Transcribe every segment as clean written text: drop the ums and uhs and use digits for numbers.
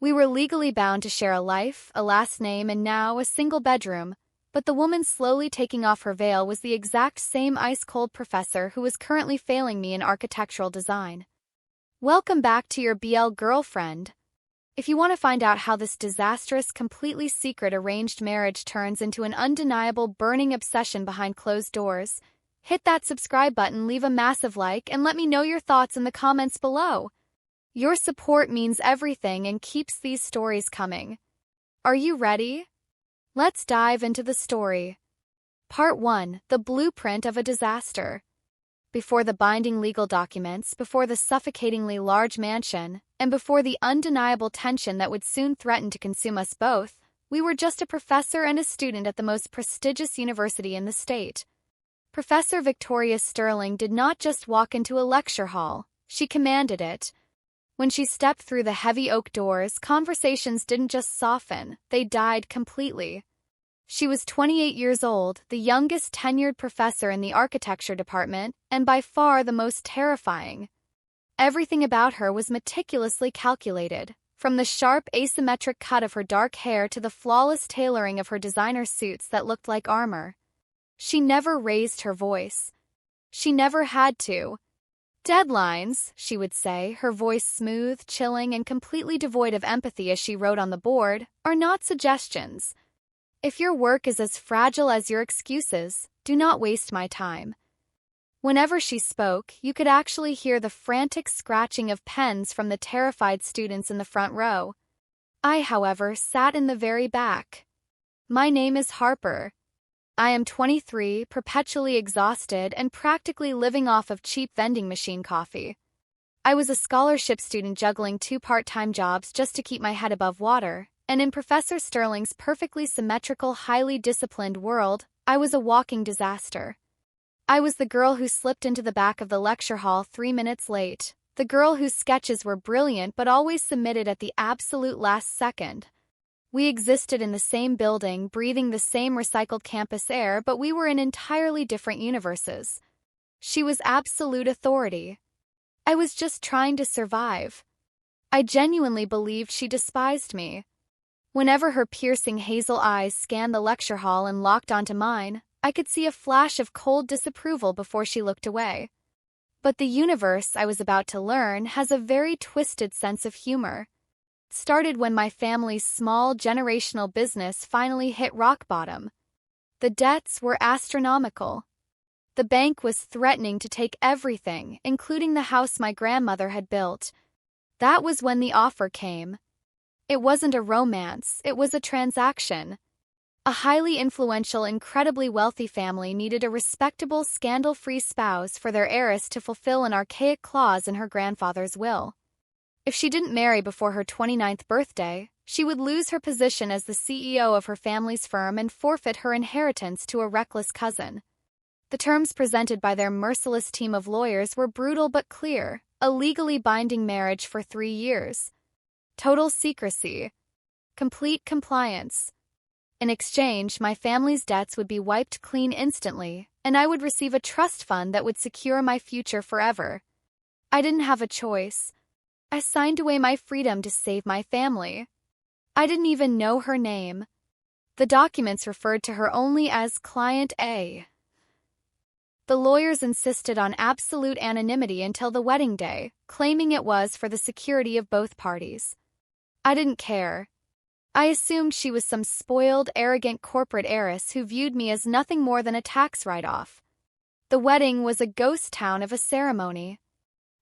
We were legally bound to share a life, a last name, and now a single bedroom, but the woman slowly taking off her veil was the exact same ice-cold professor who was currently failing me in architectural design. Welcome back to your BL girlfriend. If you want to find out how this disastrous, completely secret arranged marriage turns into an undeniable burning obsession behind closed doors, hit that subscribe button, leave a massive like, and let me know your thoughts in the comments below. Your support means everything and keeps these stories coming. Are you ready? Let's dive into the story. Part 1. The Blueprint of a Disaster. Before the binding legal documents, before the suffocatingly large mansion, and before the undeniable tension that would soon threaten to consume us both, we were just a professor and a student at the most prestigious university in the state. Professor Victoria Sterling did not just walk into a lecture hall, she commanded it. When she stepped through the heavy oak doors, conversations didn't just soften, they died completely. She was 28 years old, the youngest tenured professor in the architecture department, and by far the most terrifying. Everything about her was meticulously calculated, from the sharp, asymmetric cut of her dark hair to the flawless tailoring of her designer suits that looked like armor. She never raised her voice. She never had to. Deadlines, she would say, her voice smooth, chilling, and completely devoid of empathy as she wrote on the board, are not suggestions. If your work is as fragile as your excuses, do not waste my time. Whenever she spoke, you could actually hear the frantic scratching of pens from the terrified students in the front row. I, however, sat in the very back. My name is Harper. I am 23, perpetually exhausted, and practically living off of cheap vending machine coffee. I was a scholarship student juggling 2 part-time jobs just to keep my head above water, and in Professor Sterling's perfectly symmetrical, highly disciplined world, I was a walking disaster. I was the girl who slipped into the back of the lecture hall 3 minutes late, the girl whose sketches were brilliant but always submitted at the absolute last second. We existed in the same building, breathing the same recycled campus air, but we were in entirely different universes. She was absolute authority. I was just trying to survive. I genuinely believed she despised me. Whenever her piercing hazel eyes scanned the lecture hall and locked onto mine, I could see a flash of cold disapproval before she looked away. But the universe I was about to learn has a very twisted sense of humor. Started when my family's small generational business finally hit rock bottom. The debts were astronomical. The bank was threatening to take everything, including the house my grandmother had built. That was when the offer came. It wasn't a romance, it was a transaction. A highly influential, incredibly wealthy family needed a respectable, scandal-free spouse for their heiress to fulfill an archaic clause in her grandfather's will. If she didn't marry before her 29th birthday, she would lose her position as the CEO of her family's firm and forfeit her inheritance to a reckless cousin. The terms presented by their merciless team of lawyers were brutal but clear: a legally binding marriage for 3 years. Total secrecy. Complete compliance. In exchange, my family's debts would be wiped clean instantly, and I would receive a trust fund that would secure my future forever. I didn't have a choice. I signed away my freedom to save my family. I didn't even know her name. The documents referred to her only as Client A. The lawyers insisted on absolute anonymity until the wedding day, claiming it was for the security of both parties. I didn't care. I assumed she was some spoiled, arrogant corporate heiress who viewed me as nothing more than a tax write-off. The wedding was a ghost town of a ceremony.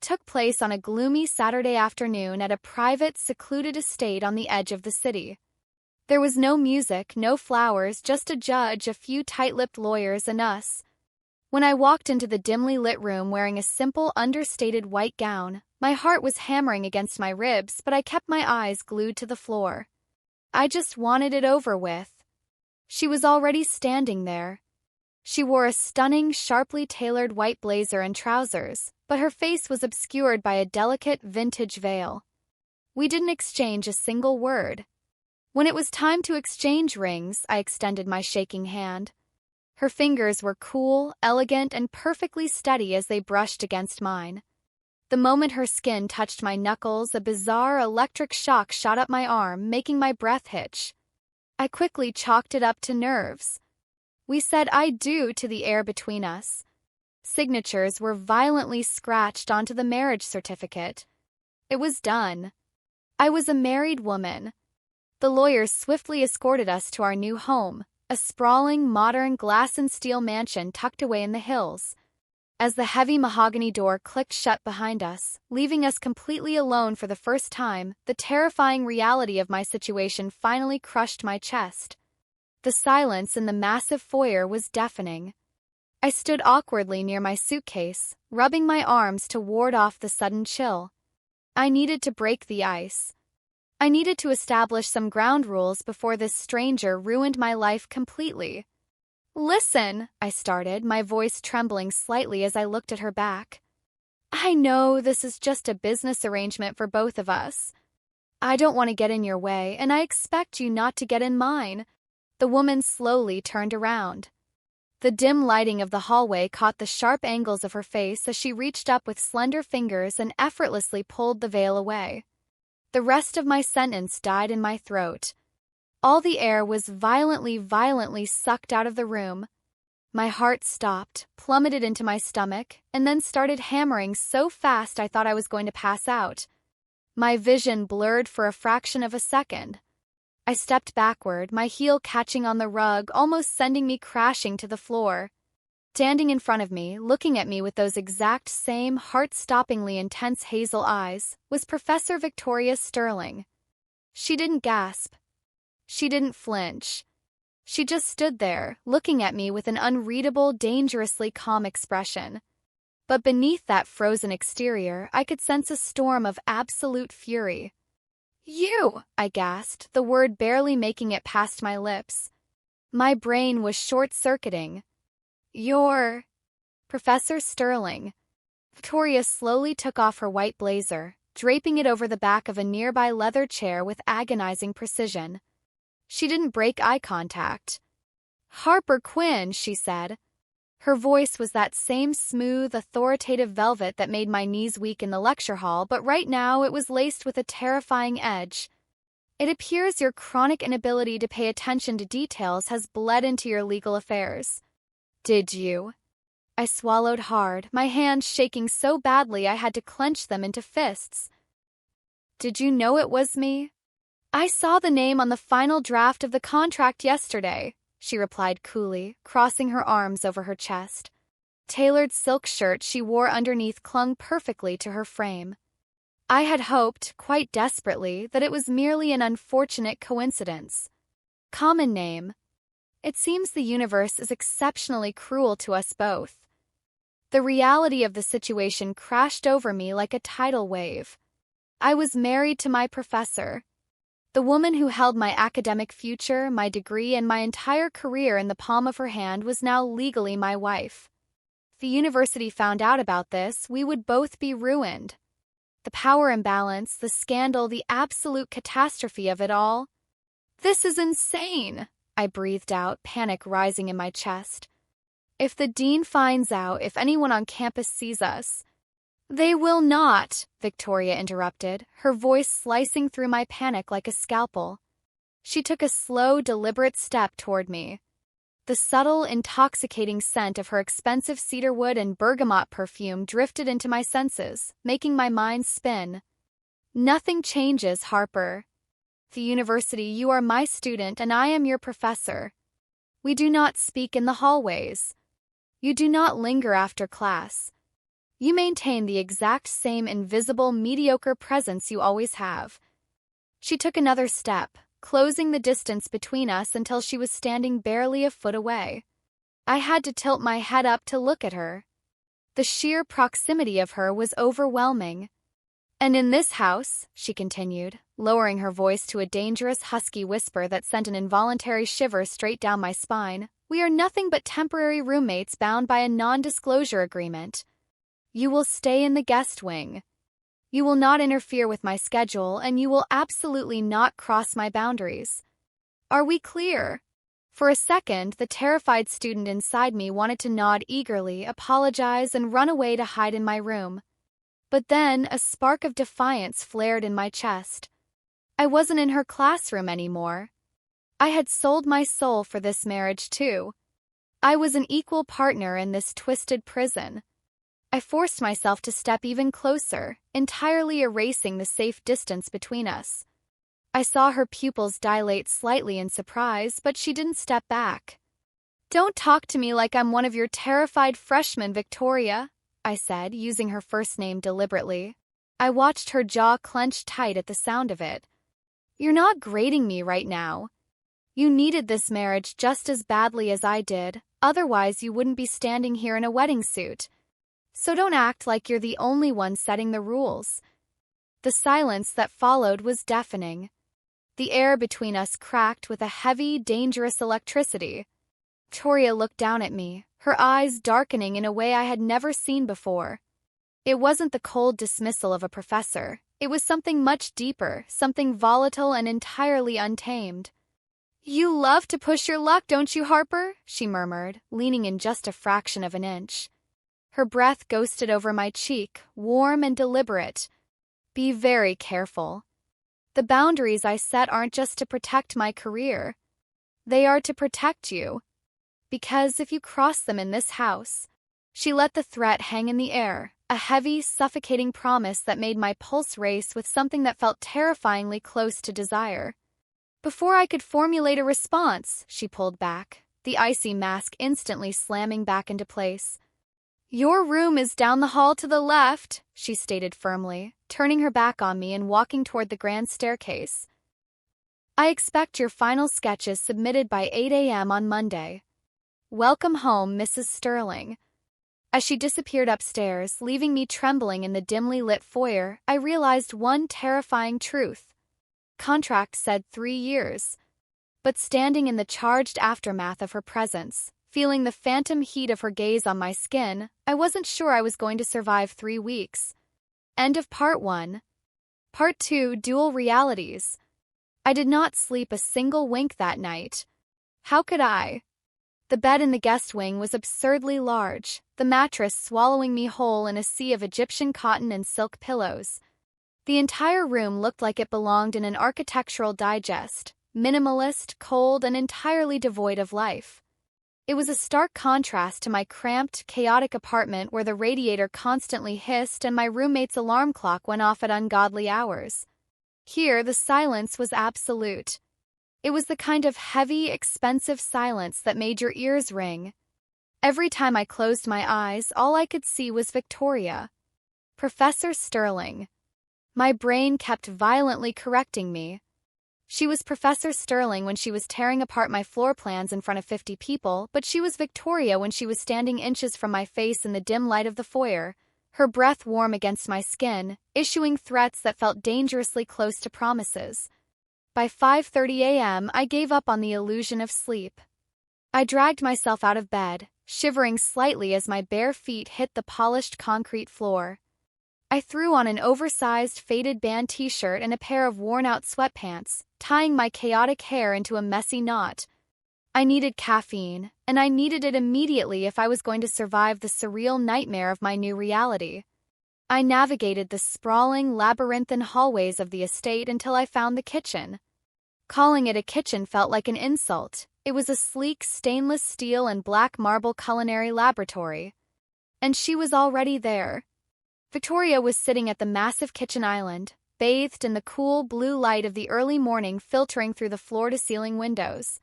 Took place on a gloomy Saturday afternoon at a private, secluded estate on the edge of the city. There was no music, no flowers, just a judge, a few tight-lipped lawyers, and us. When I walked into the dimly lit room wearing a simple, understated white gown, my heart was hammering against my ribs, but I kept my eyes glued to the floor. I just wanted it over with. She was already standing there. She wore a stunning, sharply tailored white blazer and trousers, but her face was obscured by a delicate, vintage veil. We didn't exchange a single word. When it was time to exchange rings, I extended my shaking hand. Her fingers were cool, elegant, and perfectly steady as they brushed against mine. The moment her skin touched my knuckles, a bizarre electric shock shot up my arm, making my breath hitch. I quickly chalked it up to nerves. We said "I do" to the air between us. Signatures were violently scratched onto the marriage certificate. It was done. I was a married woman. The lawyers swiftly escorted us to our new home, a sprawling, modern glass and steel mansion tucked away in the hills. As the heavy mahogany door clicked shut behind us, leaving us completely alone for the first time, the terrifying reality of my situation finally crushed my chest. The silence in the massive foyer was deafening. I stood awkwardly near my suitcase, rubbing my arms to ward off the sudden chill. I needed to break the ice. I needed to establish some ground rules before this stranger ruined my life completely. "Listen," I started, my voice trembling slightly as I looked at her back. "I know this is just a business arrangement for both of us. I don't want to get in your way, and I expect you not to get in mine." The woman slowly turned around. The dim lighting of the hallway caught the sharp angles of her face as she reached up with slender fingers and effortlessly pulled the veil away. The rest of my sentence died in my throat. All the air was violently sucked out of the room. My heart stopped, plummeted into my stomach, and then started hammering so fast I thought I was going to pass out. My vision blurred for a fraction of a second. I stepped backward, my heel catching on the rug, almost sending me crashing to the floor. Standing in front of me, looking at me with those exact same heart-stoppingly intense hazel eyes, was Professor Victoria Sterling. She didn't gasp. She didn't flinch. She just stood there, looking at me with an unreadable, dangerously calm expression. But beneath that frozen exterior, I could sense a storm of absolute fury. "You!" I gasped, the word barely making it past my lips. My brain was short-circuiting. "You're..." "Professor Sterling." Victoria slowly took off her white blazer, draping it over the back of a nearby leather chair with agonizing precision. She didn't break eye contact. "Harper Quinn," she said. Her voice was that same smooth, authoritative velvet that made my knees weak in the lecture hall, but right now it was laced with a terrifying edge. "It appears your chronic inability to pay attention to details has bled into your legal affairs." "Did you?" I swallowed hard, my hands shaking so badly I had to clench them into fists. "Did you know it was me?" "I saw the name on the final draft of the contract yesterday," she replied coolly, crossing her arms over her chest. Tailored silk shirt she wore underneath clung perfectly to her frame. I had hoped, quite desperately, that it was merely an unfortunate coincidence. Common name. It seems the universe is exceptionally cruel to us both. The reality of the situation crashed over me like a tidal wave. I was married to my professor. The woman who held my academic future, my degree, and my entire career in the palm of her hand was now legally my wife. If the university found out about this, we would both be ruined. The power imbalance, the scandal, the absolute catastrophe of it all. "This is insane," I breathed out, panic rising in my chest. "If the dean finds out, if anyone on campus sees us..." "They will not," Victoria interrupted, her voice slicing through my panic like a scalpel. She took a slow, deliberate step toward me. The subtle, intoxicating scent of her expensive cedarwood and bergamot perfume drifted into my senses, making my mind spin. "Nothing changes, Harper. The university, you are my student and I am your professor. We do not speak in the hallways. You do not linger after class. You maintain the exact same invisible, mediocre presence you always have." She took another step, closing the distance between us until she was standing barely a foot away. I had to tilt my head up to look at her. The sheer proximity of her was overwhelming. "And in this house," she continued, lowering her voice to a dangerous husky whisper that sent an involuntary shiver straight down my spine, "we are nothing but temporary roommates bound by a non-disclosure agreement. You will stay in the guest wing. You will not interfere with my schedule, and you will absolutely not cross my boundaries. Are we clear?" For a second, the terrified student inside me wanted to nod eagerly, apologize, and run away to hide in my room. But then a spark of defiance flared in my chest. I wasn't in her classroom anymore. I had sold my soul for this marriage too. I was an equal partner in this twisted prison. I forced myself to step even closer, entirely erasing the safe distance between us. I saw her pupils dilate slightly in surprise, but she didn't step back. "Don't talk to me like I'm one of your terrified freshmen, Victoria," I said, using her first name deliberately. I watched her jaw clench tight at the sound of it. "You're not grading me right now. You needed this marriage just as badly as I did, otherwise you wouldn't be standing here in a wedding suit. So don't act like you're the only one setting the rules." The silence that followed was deafening. The air between us cracked with a heavy, dangerous electricity. Victoria looked down at me, her eyes darkening in a way I had never seen before. It wasn't the cold dismissal of a professor. It was something much deeper, something volatile and entirely untamed. "You love to push your luck, don't you, Harper?" she murmured, leaning in just a fraction of an inch. Her breath ghosted over my cheek, warm and deliberate. "Be very careful. The boundaries I set aren't just to protect my career. They are to protect you. Because if you cross them in this house..." She let the threat hang in the air, a heavy, suffocating promise that made my pulse race with something that felt terrifyingly close to desire. Before I could formulate a response, she pulled back, the icy mask instantly slamming back into place. "Your room is down the hall to the left," she stated firmly, turning her back on me and walking toward the grand staircase. "I expect your final sketches submitted by 8 a.m. on Monday. Welcome home, Mrs. Sterling." As she disappeared upstairs, leaving me trembling in the dimly lit foyer, I realized one terrifying truth. Contract said 3 years. But standing in the charged aftermath of her presence, feeling the phantom heat of her gaze on my skin, I wasn't sure I was going to survive 3 weeks. End of Part 1. Part 2, Dual Realities. I did not sleep a single wink that night. How could I? The bed in the guest wing was absurdly large, the mattress swallowing me whole in a sea of Egyptian cotton and silk pillows. The entire room looked like it belonged in an architectural digest, minimalist, cold, and entirely devoid of life. It was a stark contrast to my cramped, chaotic apartment where the radiator constantly hissed and my roommate's alarm clock went off at ungodly hours. Here, the silence was absolute. It was the kind of heavy, expensive silence that made your ears ring. Every time I closed my eyes, all I could see was Victoria. Professor Sterling. My brain kept violently correcting me. She was Professor Sterling when she was tearing apart my floor plans in front of 50 people, but she was Victoria when she was standing inches from my face in the dim light of the foyer, her breath warm against my skin, issuing threats that felt dangerously close to promises. By 5:30 a.m., I gave up on the illusion of sleep. I dragged myself out of bed, shivering slightly as my bare feet hit the polished concrete floor. I threw on an oversized faded band t-shirt and a pair of worn-out sweatpants, tying my chaotic hair into a messy knot. I needed caffeine, and I needed it immediately if I was going to survive the surreal nightmare of my new reality. I navigated the sprawling, labyrinthine hallways of the estate until I found the kitchen. Calling it a kitchen felt like an insult. It was a sleek stainless steel and black marble culinary laboratory. And she was already there. Victoria was sitting at the massive kitchen island, bathed in the cool blue light of the early morning filtering through the floor-to-ceiling windows.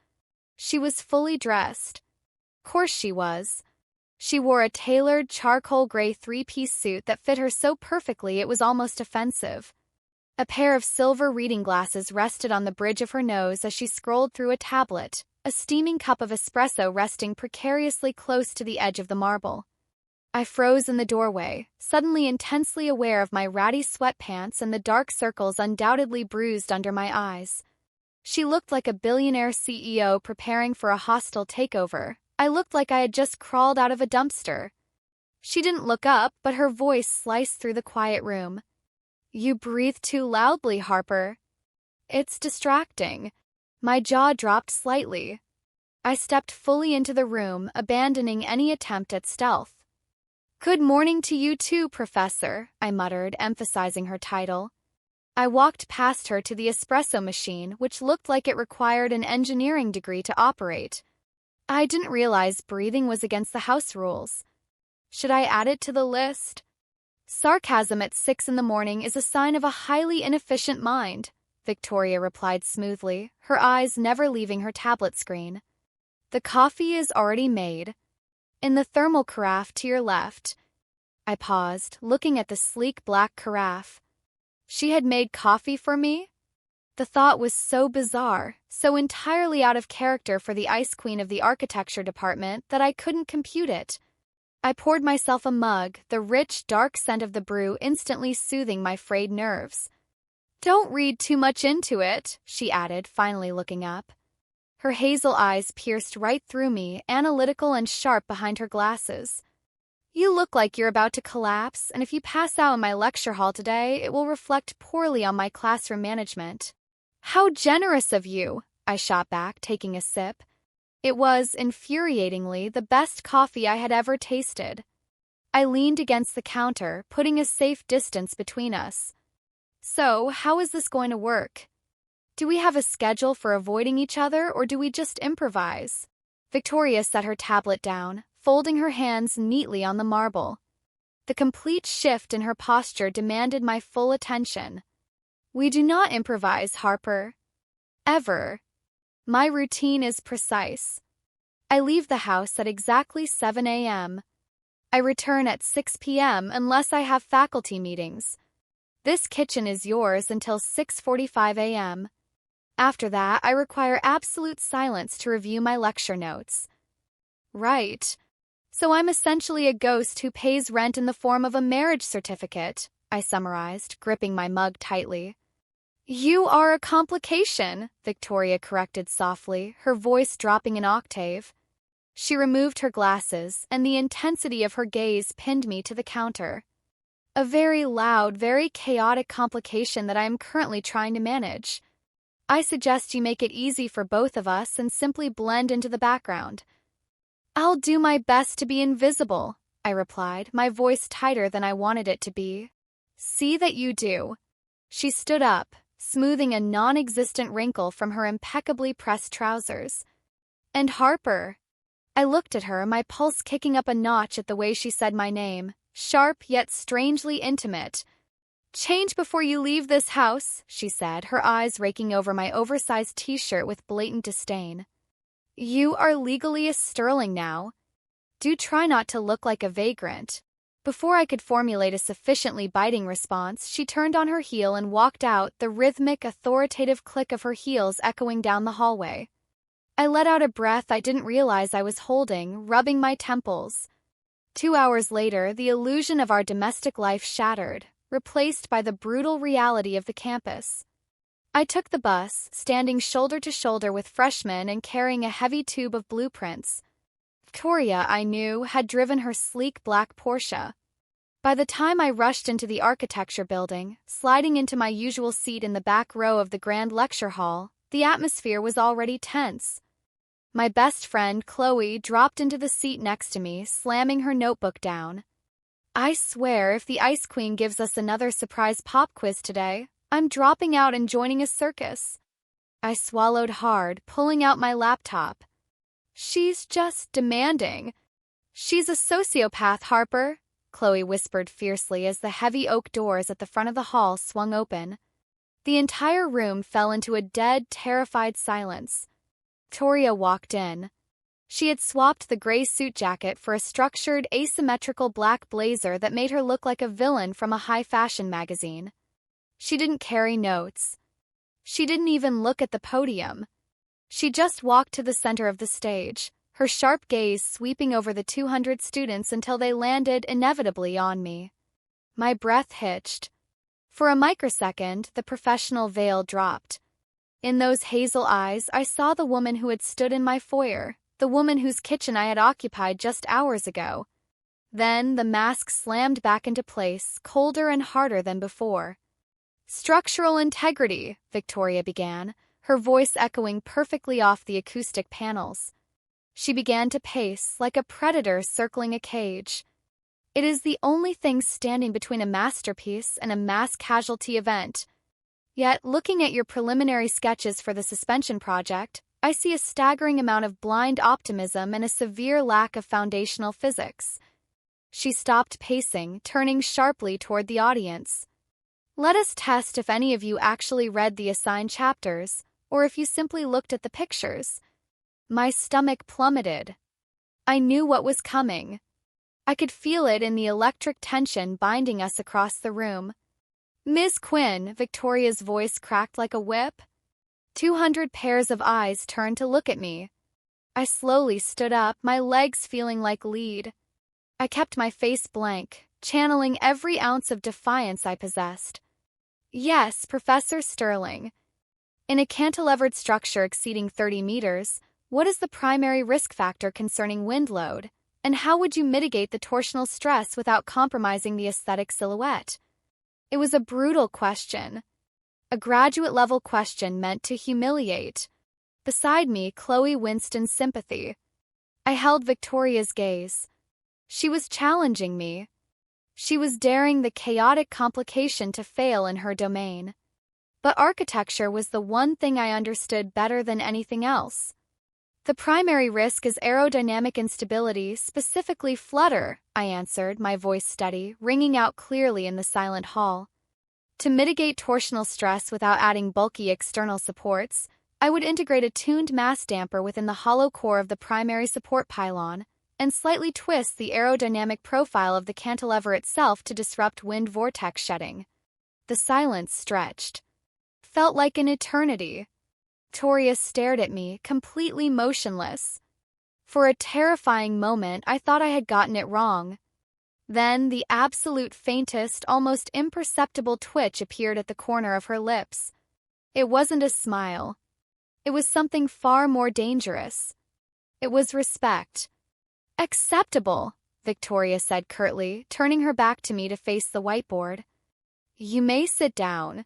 She was fully dressed. Of course she was. She wore a tailored charcoal gray 3-piece suit that fit her so perfectly it was almost offensive. A pair of silver reading glasses rested on the bridge of her nose as she scrolled through a tablet, a steaming cup of espresso resting precariously close to the edge of the marble. I froze in the doorway, suddenly intensely aware of my ratty sweatpants and the dark circles undoubtedly bruised under my eyes. She looked like a billionaire CEO preparing for a hostile takeover. I looked like I had just crawled out of a dumpster. She didn't look up, but her voice sliced through the quiet room. "You breathe too loudly, Harper." "It's distracting." My jaw dropped slightly. I stepped fully into the room, abandoning any attempt at stealth. Good morning to you too, Professor, I muttered, emphasizing her title. I walked past her to the espresso machine, which looked like it required an engineering degree to operate. I didn't realize breathing was against the house rules. Should I add it to the list? Sarcasm at 6 in the morning is a sign of a highly inefficient mind, Victoria replied smoothly, her eyes never leaving her tablet screen. The coffee is already made. In the thermal carafe to your left. I paused, looking at the sleek black carafe. She had made coffee for me? The thought was so bizarre, so entirely out of character for the ice queen of the architecture department that I couldn't compute it. I poured myself a mug, the rich, dark scent of the brew instantly soothing my frayed nerves. Don't read too much into it, she added, finally looking up. Her hazel eyes pierced right through me, analytical and sharp behind her glasses. You look like you're about to collapse, and if you pass out in my lecture hall today, it will reflect poorly on my classroom management. How generous of you, I shot back, taking a sip. It was, infuriatingly, the best coffee I had ever tasted. I leaned against the counter, putting a safe distance between us. So, how is this going to work? Do we have a schedule for avoiding each other, or do we just improvise? Victoria set her tablet down, folding her hands neatly on the marble. The complete shift in her posture demanded my full attention. We do not improvise, Harper. Ever. My routine is precise. I leave the house at exactly 7 a.m. I return at 6 p.m. unless I have faculty meetings. This kitchen is yours until 6:45 a.m. After that, I require absolute silence to review my lecture notes. Right. So I'm essentially a ghost who pays rent in the form of a marriage certificate, I summarized, gripping my mug tightly. You are a complication, Victoria corrected softly, her voice dropping an octave. She removed her glasses, and the intensity of her gaze pinned me to the counter. A very loud, very chaotic complication that I am currently trying to manage. I suggest you make it easy for both of us and simply blend into the background. I'll do my best to be invisible, I replied, my voice tighter than I wanted it to be. See that you do. She stood up, smoothing a non-existent wrinkle from her impeccably pressed trousers. And Harper. I looked at her, my pulse kicking up a notch at the way she said my name, sharp yet strangely intimate. Change before you leave this house, she said, her eyes raking over my oversized t-shirt with blatant disdain. You are legally a sterling now. Do try not to look like a vagrant. Before I could formulate a sufficiently biting response, she turned on her heel and walked out, the rhythmic, authoritative click of her heels echoing down the hallway. I let out a breath I didn't realize I was holding, rubbing my temples. 2 hours later, the illusion of our domestic life shattered, replaced by the brutal reality of the campus. I took the bus, standing shoulder to shoulder with freshmen and carrying a heavy tube of blueprints. Victoria, I knew, had driven her sleek black Porsche. By the time I rushed into the architecture building, sliding into my usual seat in the back row of the grand lecture hall, the atmosphere was already tense. My best friend, Chloe, dropped into the seat next to me, slamming her notebook down. I swear if the Ice Queen gives us another surprise pop quiz today, I'm dropping out and joining a circus. I swallowed hard, pulling out my laptop. She's just demanding. She's a sociopath, Harper, Chloe whispered fiercely as the heavy oak doors at the front of the hall swung open. The entire room fell into a dead, terrified silence. Victoria walked in. She had swapped the gray suit jacket for a structured, asymmetrical black blazer that made her look like a villain from a high-fashion magazine. She didn't carry notes. She didn't even look at the podium. She just walked to the center of the stage, her sharp gaze sweeping over the 200 students until they landed inevitably on me. My breath hitched. For a microsecond, the professional veil dropped. In those hazel eyes, I saw the woman who had stood in my foyer, the woman whose kitchen I had occupied just hours ago. Then the mask slammed back into place, colder and harder than before. Structural integrity, Victoria began, her voice echoing perfectly off the acoustic panels. She began to pace, like a predator circling a cage. It is the only thing standing between a masterpiece and a mass casualty event. Yet, looking at your preliminary sketches for the suspension project, I see a staggering amount of blind optimism and a severe lack of foundational physics. She stopped pacing, turning sharply toward the audience. Let us test if any of you actually read the assigned chapters, or if you simply looked at the pictures. My stomach plummeted. I knew what was coming. I could feel it in the electric tension binding us across the room. Ms. Quinn, Victoria's voice cracked like a whip. 200 pairs of eyes turned to look at me. I slowly stood up, my legs feeling like lead. I kept my face blank, channeling every ounce of defiance I possessed. Yes, Professor Sterling. In a cantilevered structure exceeding 30 meters, what is the primary risk factor concerning wind load, and how would you mitigate the torsional stress without compromising the aesthetic silhouette? It was a brutal question. A graduate-level question meant to humiliate. Beside me, Chloe winced in sympathy. I held Victoria's gaze. She was challenging me. She was daring the chaotic complication to fail in her domain. But architecture was the one thing I understood better than anything else. The primary risk is aerodynamic instability, specifically flutter, I answered, my voice steady, ringing out clearly in the silent hall. To mitigate torsional stress without adding bulky external supports, I would integrate a tuned mass damper within the hollow core of the primary support pylon, and slightly twist the aerodynamic profile of the cantilever itself to disrupt wind vortex shedding. The silence stretched. Felt like an eternity. Victoria stared at me, completely motionless. For a terrifying moment, I thought I had gotten it wrong. Then, the absolute faintest, almost imperceptible twitch appeared at the corner of her lips. It wasn't a smile. It was something far more dangerous. It was respect. Acceptable, Victoria said curtly, turning her back to me to face the whiteboard. You may sit down.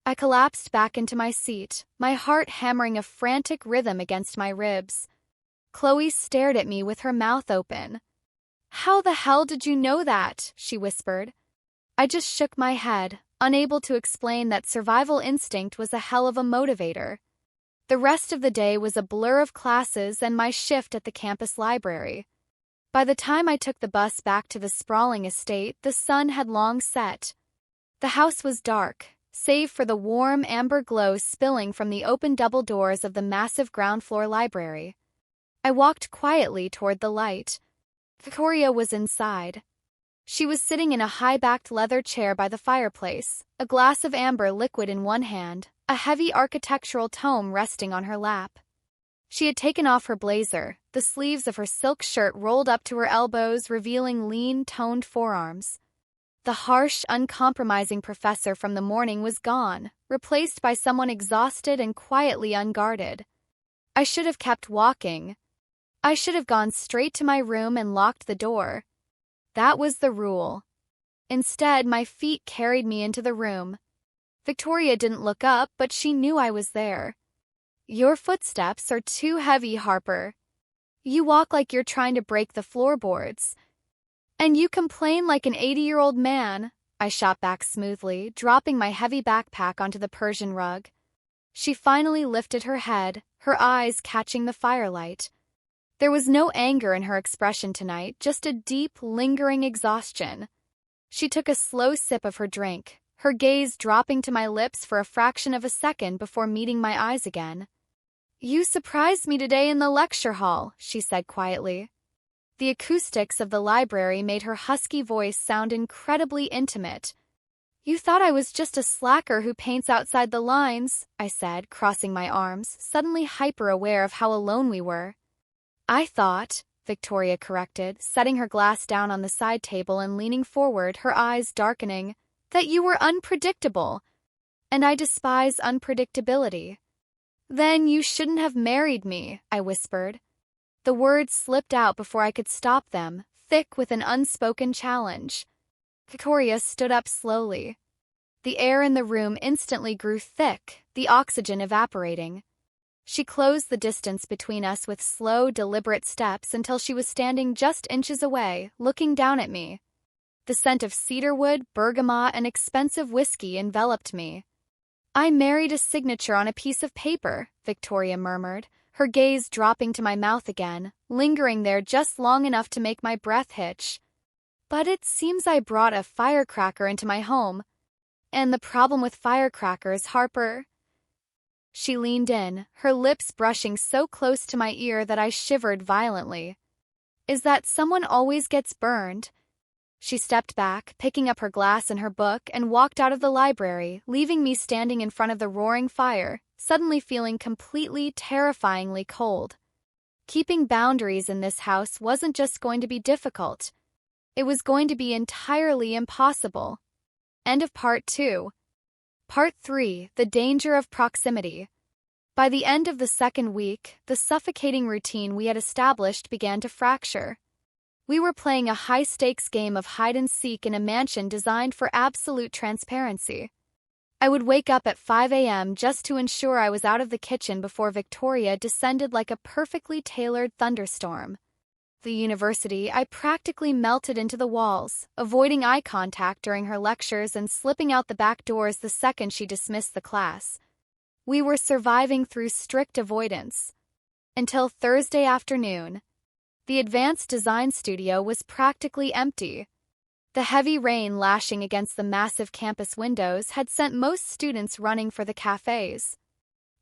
I collapsed back into my seat, my heart hammering a frantic rhythm against my ribs. Chloe stared at me with her mouth open. How the hell did you know that? She whispered. I just shook my head, unable to explain that survival instinct was a hell of a motivator. The rest of the day was a blur of classes and my shift at the campus library. By the time I took the bus back to the sprawling estate, the sun had long set. The house was dark, save for the warm amber glow spilling from the open double doors of the massive ground-floor library. I walked quietly toward the light. Victoria was inside. She was sitting in a high-backed leather chair by the fireplace, a glass of amber liquid in one hand, a heavy architectural tome resting on her lap. She had taken off her blazer, the sleeves of her silk shirt rolled up to her elbows, revealing lean, toned forearms. The harsh, uncompromising professor from the morning was gone, replaced by someone exhausted and quietly unguarded. I should have kept walking. I should have gone straight to my room and locked the door. That was the rule. Instead, my feet carried me into the room. Victoria didn't look up, but she knew I was there. Your footsteps are too heavy, Harper. You walk like you're trying to break the floorboards. And you complain like an 80-year-old man, I shot back smoothly, dropping my heavy backpack onto the Persian rug. She finally lifted her head, her eyes catching the firelight. There was no anger in her expression tonight, just a deep, lingering exhaustion. She took a slow sip of her drink, her gaze dropping to my lips for a fraction of a second before meeting my eyes again. You surprised me today in the lecture hall, she said quietly. The acoustics of the library made her husky voice sound incredibly intimate. You thought I was just a slacker who paints outside the lines, I said, crossing my arms, suddenly hyper-aware of how alone we were. I thought, Victoria corrected, setting her glass down on the side table and leaning forward, her eyes darkening, that you were unpredictable. And I despise unpredictability. Then you shouldn't have married me, I whispered. The words slipped out before I could stop them, thick with an unspoken challenge. Victoria stood up slowly. The air in the room instantly grew thick, the oxygen evaporating. She closed the distance between us with slow, deliberate steps until she was standing just inches away, looking down at me. The scent of cedarwood, bergamot, and expensive whiskey enveloped me. "I married a signature on a piece of paper," Victoria murmured, her gaze dropping to my mouth again, lingering there just long enough to make my breath hitch. "But it seems I brought a firecracker into my home. And the problem with firecrackers, Harper..." She leaned in, her lips brushing so close to my ear that I shivered violently. "Is that someone always gets burned?" She stepped back, picking up her glass and her book, and walked out of the library, leaving me standing in front of the roaring fire, suddenly feeling completely, terrifyingly cold. Keeping boundaries in this house wasn't just going to be difficult. It was going to be entirely impossible. End of Part 2. Part 3. The Danger of Proximity. By the end of the second week, the suffocating routine we had established began to fracture. We were playing a high-stakes game of hide-and-seek in a mansion designed for absolute transparency. I would wake up at 5 a.m. just to ensure I was out of the kitchen before Victoria descended like a perfectly tailored thunderstorm. The university, I practically melted into the walls, avoiding eye contact during her lectures and slipping out the back doors the second she dismissed the class. We were surviving through strict avoidance. Until Thursday afternoon. The advanced design studio was practically empty. The heavy rain lashing against the massive campus windows had sent most students running for the cafes.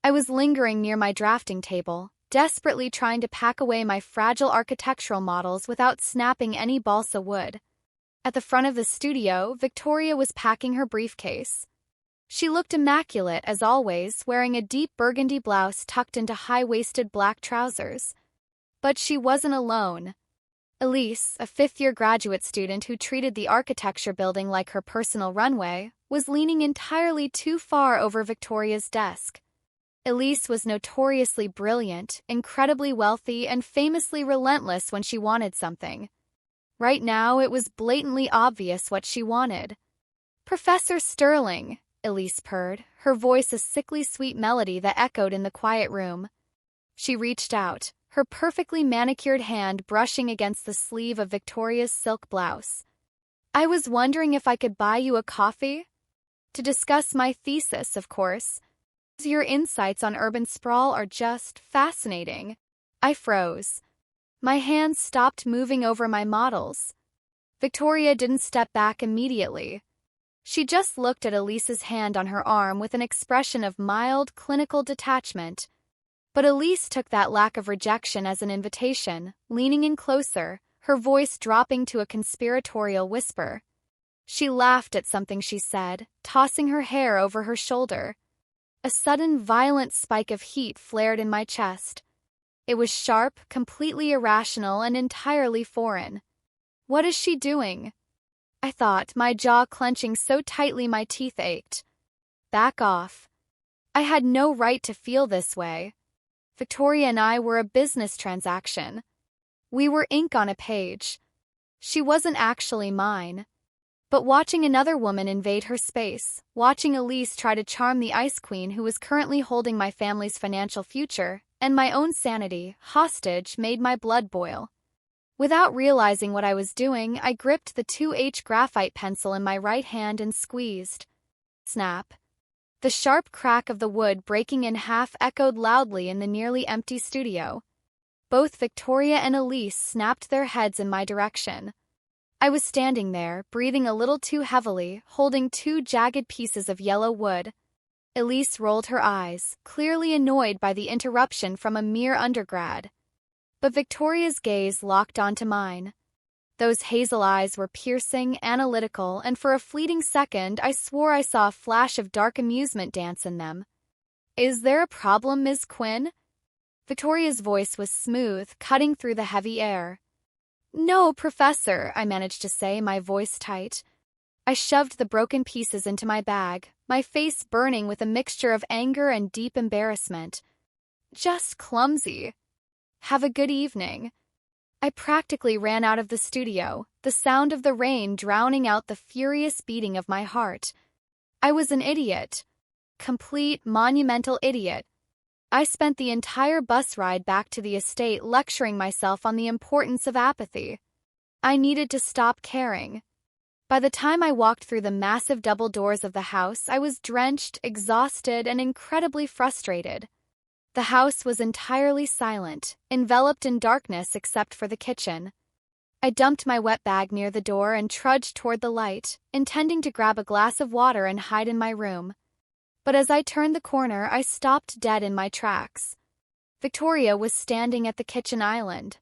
I was lingering near my drafting table, desperately trying to pack away my fragile architectural models without snapping any balsa wood. At the front of the studio, Victoria was packing her briefcase. She looked immaculate as always, wearing a deep burgundy blouse tucked into high-waisted black trousers. But she wasn't alone. Elise, a fifth-year graduate student who treated the architecture building like her personal runway, was leaning entirely too far over Victoria's desk. Elise was notoriously brilliant, incredibly wealthy, and famously relentless when she wanted something. Right now, it was blatantly obvious what she wanted. "Professor Sterling," Elise purred, her voice a sickly sweet melody that echoed in the quiet room. She reached out, her perfectly manicured hand brushing against the sleeve of Victoria's silk blouse. "I was wondering if I could buy you a coffee?" "To discuss my thesis, of course. Your insights on urban sprawl are just fascinating." I froze. My hands stopped moving over my models. Victoria didn't step back immediately. She just looked at Elise's hand on her arm with an expression of mild, clinical detachment. But Elise took that lack of rejection as an invitation, leaning in closer, her voice dropping to a conspiratorial whisper. She laughed at something she said, tossing her hair over her shoulder. A sudden, violent spike of heat flared in my chest. It was sharp, completely irrational, and entirely foreign. What is she doing? I thought, my jaw clenching so tightly my teeth ached. Back off. I had no right to feel this way. Victoria and I were a business transaction. We were ink on a page. She wasn't actually mine. But watching another woman invade her space, watching Elise try to charm the Ice Queen who was currently holding my family's financial future, and my own sanity, hostage, made my blood boil. Without realizing what I was doing, I gripped the 2H graphite pencil in my right hand and squeezed. Snap. The sharp crack of the wood breaking in half echoed loudly in the nearly empty studio. Both Victoria and Elise snapped their heads in my direction. I was standing there, breathing a little too heavily, holding two jagged pieces of yellow wood. Elise rolled her eyes, clearly annoyed by the interruption from a mere undergrad. But Victoria's gaze locked onto mine. Those hazel eyes were piercing, analytical, and for a fleeting second I swore I saw a flash of dark amusement dance in them. "Is there a problem, Ms. Quinn?" Victoria's voice was smooth, cutting through the heavy air. "No, Professor," I managed to say, my voice tight. I shoved the broken pieces into my bag, my face burning with a mixture of anger and deep embarrassment. "Just clumsy. Have a good evening." I practically ran out of the studio, the sound of the rain drowning out the furious beating of my heart. I was an idiot. Complete, monumental idiot. I spent the entire bus ride back to the estate lecturing myself on the importance of apathy. I needed to stop caring. By the time I walked through the massive double doors of the house, I was drenched, exhausted, and incredibly frustrated. The house was entirely silent, enveloped in darkness except for the kitchen. I dumped my wet bag near the door and trudged toward the light, intending to grab a glass of water and hide in my room. But as I turned the corner, I stopped dead in my tracks. Victoria was standing at the kitchen island.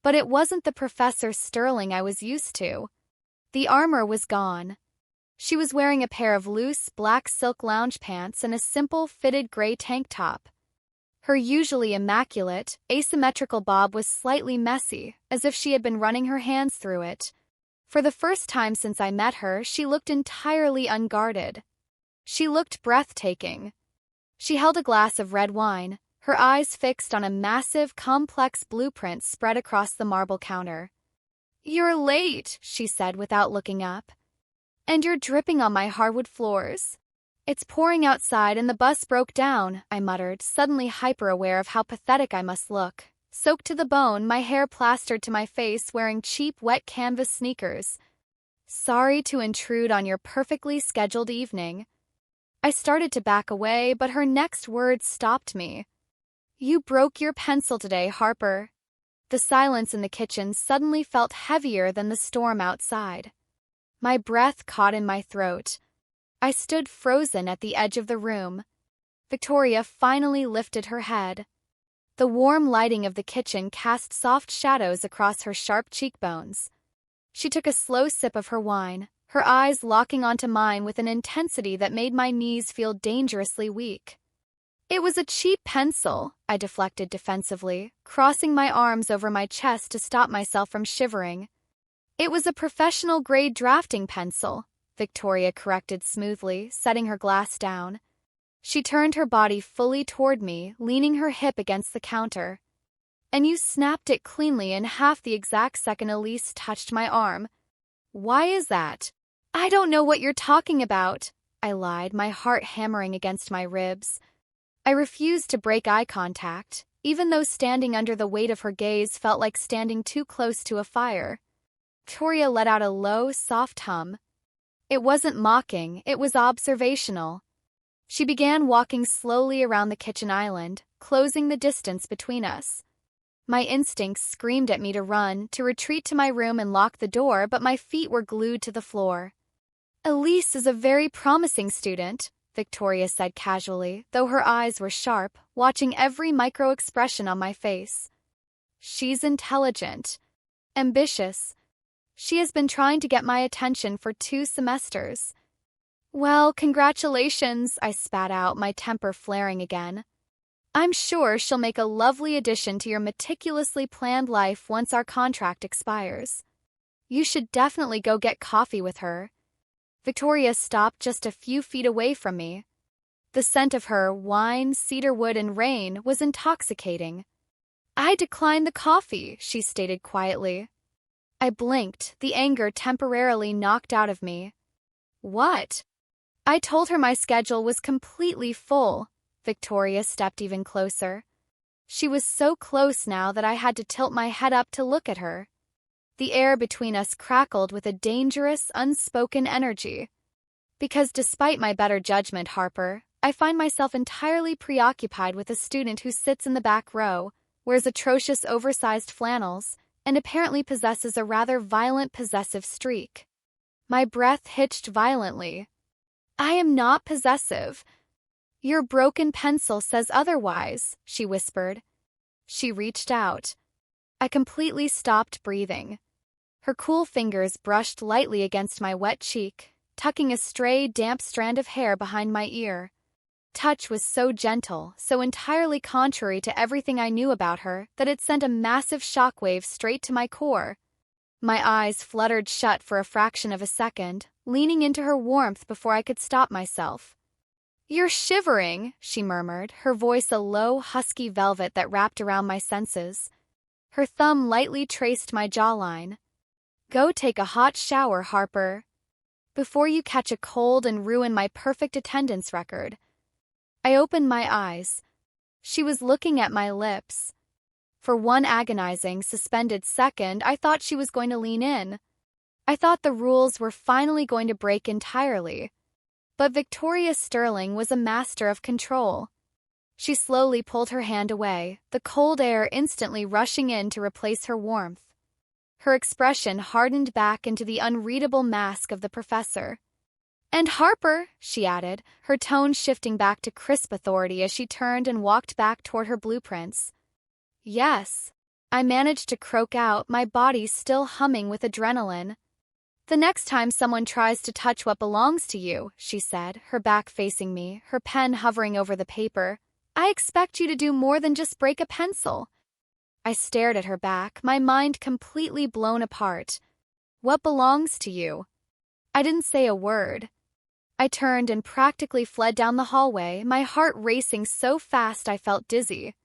But it wasn't the Professor Sterling I was used to. The armor was gone. She was wearing a pair of loose, black silk lounge pants and a simple, fitted gray tank top. Her usually immaculate, asymmetrical bob was slightly messy, as if she had been running her hands through it. For the first time since I met her, she looked entirely unguarded. She looked breathtaking. She held a glass of red wine, her eyes fixed on a massive, complex blueprint spread across the marble counter. "You're late," she said without looking up. "And you're dripping on my hardwood floors." "It's pouring outside and the bus broke down," I muttered, suddenly hyper-aware of how pathetic I must look. Soaked to the bone, my hair plastered to my face, wearing cheap, wet canvas sneakers. "Sorry to intrude on your perfectly scheduled evening." I started to back away, but her next words stopped me. "You broke your pencil today, Harper." The silence in the kitchen suddenly felt heavier than the storm outside. My breath caught in my throat. I stood frozen at the edge of the room. Victoria finally lifted her head. The warm lighting of the kitchen cast soft shadows across her sharp cheekbones. She took a slow sip of her wine, her eyes locking onto mine with an intensity that made my knees feel dangerously weak. "It was a cheap pencil," I deflected defensively, crossing my arms over my chest to stop myself from shivering. "It was a professional-grade drafting pencil," Victoria corrected smoothly, setting her glass down. She turned her body fully toward me, leaning her hip against the counter. "And you snapped it cleanly in half the exact second Elise touched my arm." "Why is that?" "I don't know what you're talking about," I lied, my heart hammering against my ribs. I refused to break eye contact, even though standing under the weight of her gaze felt like standing too close to a fire. Victoria let out a low, soft hum. It wasn't mocking, it was observational. She began walking slowly around the kitchen island, closing the distance between us. My instincts screamed at me to run, to retreat to my room and lock the door, but my feet were glued to the floor. "Elise is a very promising student," Victoria said casually, though her eyes were sharp, watching every micro-expression on my face. "She's intelligent, ambitious. She has been trying to get my attention for 2 semesters. "Well, congratulations," I spat out, my temper flaring again. "I'm sure she'll make a lovely addition to your meticulously planned life once our contract expires. You should definitely go get coffee with her." Victoria stopped just a few feet away from me. The scent of her wine, cedarwood, and rain was intoxicating. "I declined the coffee," she stated quietly. I blinked, the anger temporarily knocked out of me. "What?" "I told her my schedule was completely full." Victoria stepped even closer. She was so close now that I had to tilt my head up to look at her. The air between us crackled with a dangerous, unspoken energy. "Because despite my better judgment, Harper, I find myself entirely preoccupied with a student who sits in the back row, wears atrocious oversized flannels, and apparently possesses a rather violent possessive streak." My breath hitched violently. "I am not possessive." "Your broken pencil says otherwise," she whispered. She reached out. I completely stopped breathing. Her cool fingers brushed lightly against my wet cheek, tucking a stray, damp strand of hair behind my ear. Touch was so gentle, so entirely contrary to everything I knew about her, that it sent a massive shockwave straight to my core. My eyes fluttered shut for a fraction of a second, leaning into her warmth before I could stop myself. "You're shivering," she murmured, her voice a low, husky velvet that wrapped around my senses. Her thumb lightly traced my jawline. "Go take a hot shower, Harper, before you catch a cold and ruin my perfect attendance record." I opened my eyes. She was looking at my lips. For one agonizing, suspended second, I thought she was going to lean in. I thought the rules were finally going to break entirely. But Victoria Sterling was a master of control. She slowly pulled her hand away, the cold air instantly rushing in to replace her warmth. Her expression hardened back into the unreadable mask of the professor. "And Harper," she added, her tone shifting back to crisp authority as she turned and walked back toward her blueprints. "Yes," I managed to croak out, my body still humming with adrenaline. "The next time someone tries to touch what belongs to you," she said, her back facing me, her pen hovering over the paper, "I expect you to do more than just break a pencil." I stared at her back, my mind completely blown apart. "What belongs to you?" I didn't say a word. I turned and practically fled down the hallway, my heart racing so fast I felt dizzy.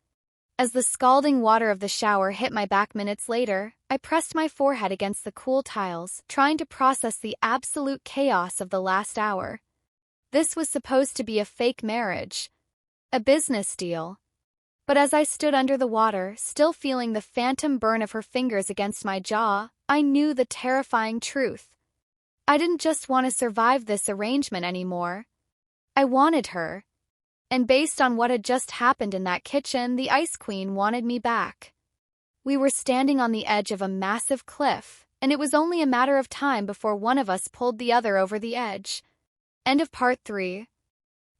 As the scalding water of the shower hit my back minutes later, I pressed my forehead against the cool tiles, trying to process the absolute chaos of the last hour. This was supposed to be a fake marriage, a business deal. But as I stood under the water, still feeling the phantom burn of her fingers against my jaw, I knew the terrifying truth. I didn't just want to survive this arrangement anymore. I wanted her. And based on what had just happened in that kitchen, the Ice Queen wanted me back. We were standing on the edge of a massive cliff, and it was only a matter of time before one of us pulled the other over the edge. End of Part 3.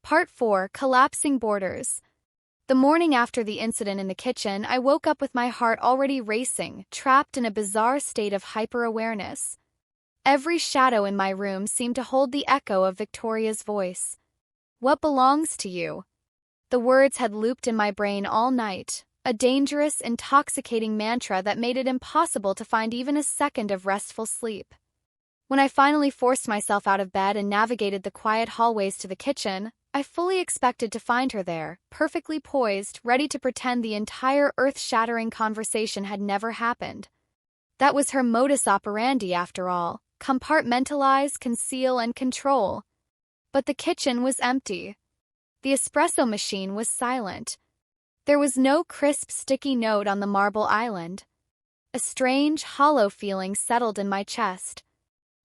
Part 4, Collapsing Borders. The morning after the incident in the kitchen, I woke up with my heart already racing, trapped in a bizarre state of hyper-awareness. Every shadow in my room seemed to hold the echo of Victoria's voice. "What belongs to you?" The words had looped in my brain all night, a dangerous, intoxicating mantra that made it impossible to find even a second of restful sleep. When I finally forced myself out of bed and navigated the quiet hallways to the kitchen, I fully expected to find her there, perfectly poised, ready to pretend the entire earth-shattering conversation had never happened. That was her modus operandi, after all: compartmentalize, conceal, and control. But the kitchen was empty. The espresso machine was silent. There was no crisp, sticky note on the marble island. A strange, hollow feeling settled in my chest.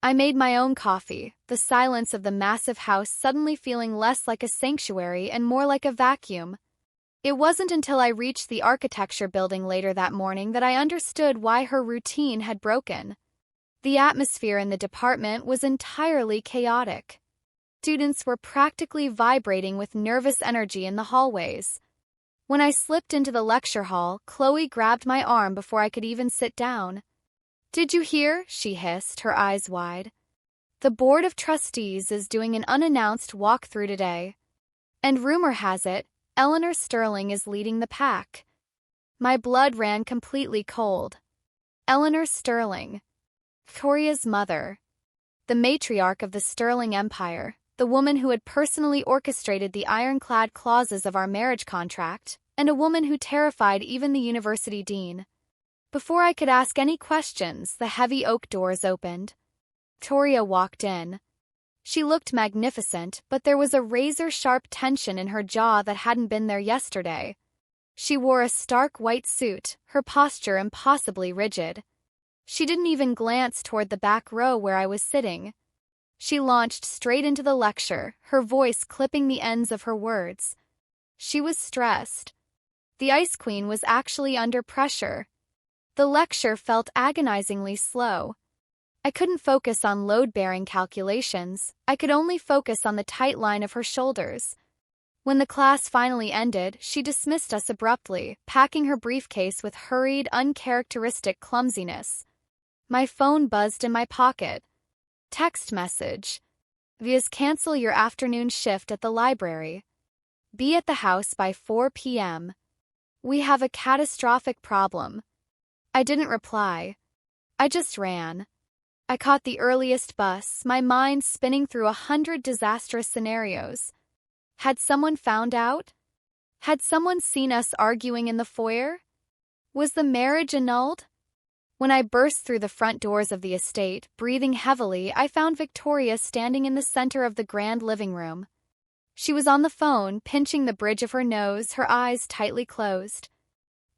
I made my own coffee, the silence of the massive house suddenly feeling less like a sanctuary and more like a vacuum. It wasn't until I reached the architecture building later that morning that I understood why her routine had broken. The atmosphere in the department was entirely chaotic. Students were practically vibrating with nervous energy in the hallways. When I slipped into the lecture hall, Chloe grabbed my arm before I could even sit down. "Did you hear?" she hissed, her eyes wide. "The Board of Trustees is doing an unannounced walkthrough today. And rumor has it, Eleanor Sterling is leading the pack." My blood ran completely cold. Eleanor Sterling, Victoria's mother, the matriarch of the Sterling Empire, the woman who had personally orchestrated the ironclad clauses of our marriage contract, and a woman who terrified even the university dean. Before I could ask any questions, the heavy oak doors opened. Victoria walked in. She looked magnificent, but there was a razor-sharp tension in her jaw that hadn't been there yesterday. She wore a stark white suit, her posture impossibly rigid. She didn't even glance toward the back row where I was sitting. She launched straight into the lecture, her voice clipping the ends of her words. She was stressed. The Ice Queen was actually under pressure. The lecture felt agonizingly slow. I couldn't focus on load-bearing calculations. I could only focus on the tight line of her shoulders. When the class finally ended, she dismissed us abruptly, packing her briefcase with hurried, uncharacteristic clumsiness. My phone buzzed in my pocket. Text message. "Vias cancel your afternoon shift at the library. Be at the house by 4 p.m. We have a catastrophic problem." I didn't reply. I just ran. I caught the earliest bus, my mind spinning through 100 disastrous scenarios. Had someone found out? Had someone seen us arguing in the foyer? Was the marriage annulled? When I burst through the front doors of the estate, breathing heavily, I found Victoria standing in the center of the grand living room. She was on the phone, pinching the bridge of her nose, her eyes tightly closed.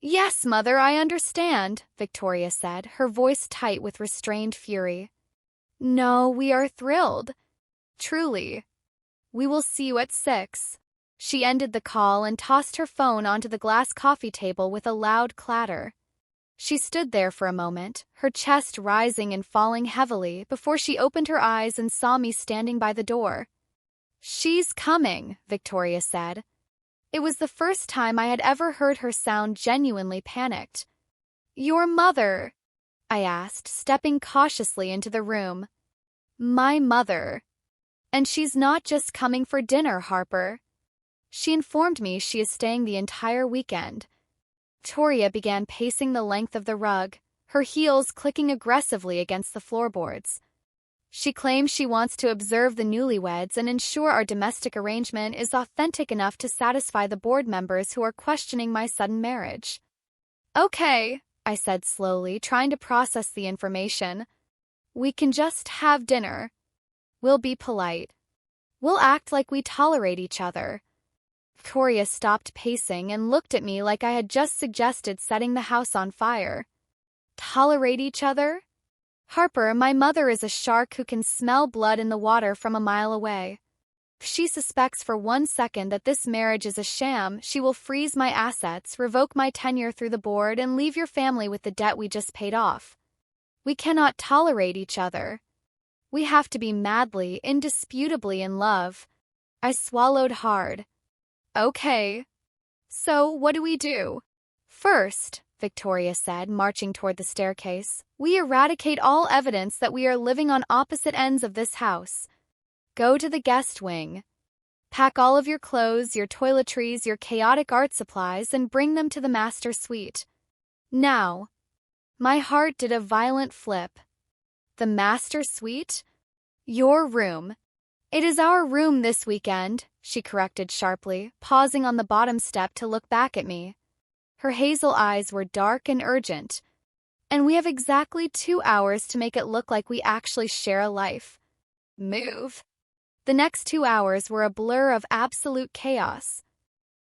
"Yes, Mother, I understand," Victoria said, her voice tight with restrained fury. No, we are thrilled. Truly. We will see you at 6. She ended the call and tossed her phone onto the glass coffee table with a loud clatter. She stood there for a moment, her chest rising and falling heavily before she opened her eyes and saw me standing by the door. "She's coming," Victoria said. It was the first time I had ever heard her sound genuinely panicked. "Your mother?" I asked, stepping cautiously into the room. "My mother. And she's not just coming for dinner, Harper. She informed me she is staying the entire weekend." Victoria began pacing the length of the rug, her heels clicking aggressively against the floorboards. She claims she wants to observe the newlyweds and ensure our domestic arrangement is authentic enough to satisfy the board members who are questioning my sudden marriage. "Okay," I said slowly, trying to process the information. "We can just have dinner. We'll be polite. We'll act like we tolerate each other." Victoria stopped pacing and looked at me like I had just suggested setting the house on fire. "Tolerate each other? Harper, my mother is a shark who can smell blood in the water from a mile away. If she suspects for 1 second that this marriage is a sham, she will freeze my assets, revoke my tenure through the board, and leave your family with the debt we just paid off. We cannot tolerate each other. We have to be madly, indisputably in love." I swallowed hard. "Okay. So, what do we do?" "First," Victoria said, marching toward the staircase, "we eradicate all evidence that we are living on opposite ends of this house. Go to the guest wing. Pack all of your clothes, your toiletries, your chaotic art supplies, and bring them to the master suite. Now." My heart did a violent flip. "The master suite? Your room. It is our room this weekend," she corrected sharply, pausing on the bottom step to look back at me. Her hazel eyes were dark and urgent. "And we have exactly 2 hours to make it look like we actually share a life. Move." The next 2 hours were a blur of absolute chaos.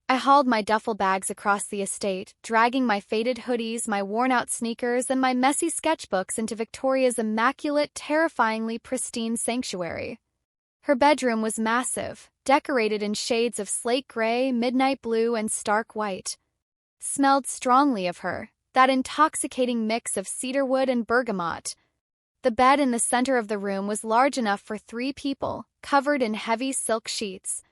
I hauled my duffel bags across the estate, dragging my faded hoodies, my worn-out sneakers, and my messy sketchbooks into Victoria's immaculate, terrifyingly pristine sanctuary. Her bedroom was massive, decorated in shades of slate gray, midnight blue, and stark white. Smelled strongly of her, that intoxicating mix of cedarwood and bergamot. The bed in the center of the room was large enough for 3 people, covered in heavy silk sheets.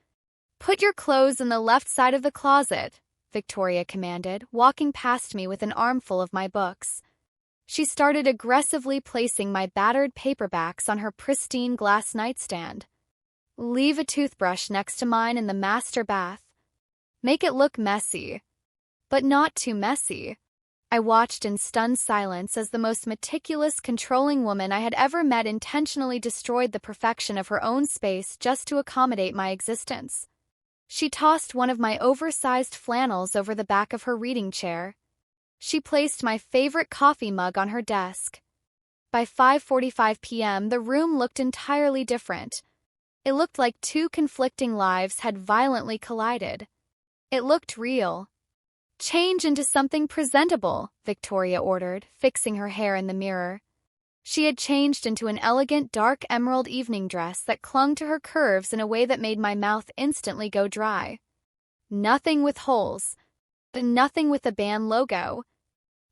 "Put your clothes in the left side of the closet," Victoria commanded, walking past me with an armful of my books. She started aggressively placing my battered paperbacks on her pristine glass nightstand. "Leave a toothbrush next to mine in the master bath. Make it look messy, but not too messy." I watched in stunned silence as the most meticulous, controlling woman I had ever met intentionally destroyed the perfection of her own space just to accommodate my existence. She tossed one of my oversized flannels over the back of her reading chair. She placed my favorite coffee mug on her desk. By 5:45 p.m., the room looked entirely different. It looked like 2 conflicting lives had violently collided. It looked real. "Change into something presentable," Victoria ordered, fixing her hair in the mirror. She had changed into an elegant dark emerald evening dress that clung to her curves in a way that made my mouth instantly go dry. Nothing with holes. Nothing with the band logo.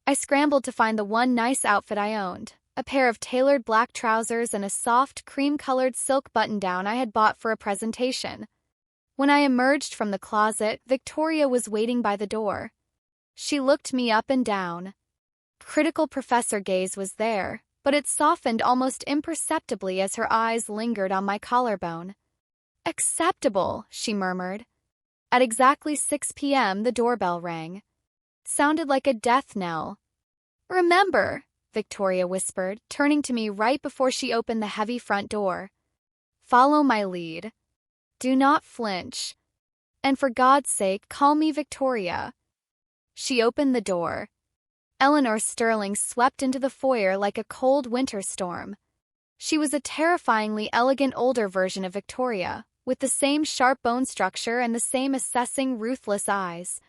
I scrambled to find the one nice outfit I owned, a pair of tailored black trousers and a soft, cream-colored silk button-down I had bought for a presentation. When I emerged from the closet, Victoria was waiting by the door. She looked me up and down. Critical professor gaze was there, but it softened almost imperceptibly as her eyes lingered on my collarbone. "Acceptable," she murmured. At exactly 6 p.m., the doorbell rang. Sounded like a death knell. "Remember," Victoria whispered, turning to me right before she opened the heavy front door. "Follow my lead. Do not flinch. And for God's sake, call me Victoria." She opened the door. Eleanor Sterling swept into the foyer like a cold winter storm. She was a terrifyingly elegant older version of Victoria, with the same sharp bone structure and the same assessing, ruthless eyes.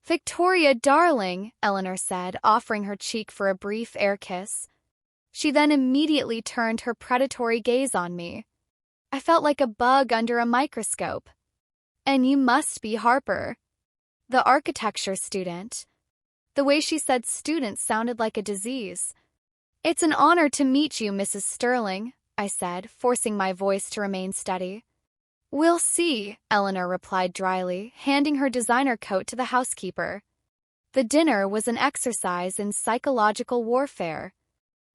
"Victoria, darling," Eleanor said, offering her cheek for a brief air kiss. She then immediately turned her predatory gaze on me. I felt like a bug under a microscope. And you must be Harper, the architecture student. The way she said student sounded like a disease. It's an honor to meet you, Mrs. Sterling, I said, forcing my voice to remain steady. We'll see, Eleanor replied dryly, handing her designer coat to the housekeeper. The dinner was an exercise in psychological warfare.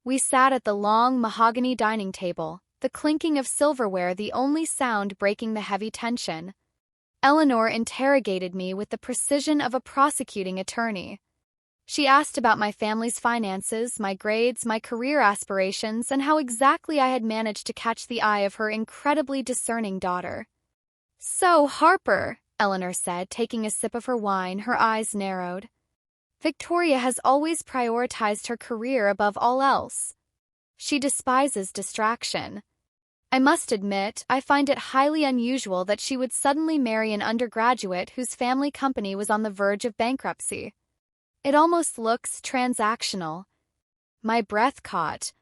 We sat at the long mahogany dining table, the clinking of silverware the only sound breaking the heavy tension. Eleanor interrogated me with the precision of a prosecuting attorney. She asked about my family's finances, my grades, my career aspirations, and how exactly I had managed to catch the eye of her incredibly discerning daughter. So, Harper, Eleanor said, taking a sip of her wine, her eyes narrowed. Victoria has always prioritized her career above all else. She despises distraction. I must admit, I find it highly unusual that she would suddenly marry an undergraduate whose family company was on the verge of bankruptcy. It almost looks transactional. My breath caught.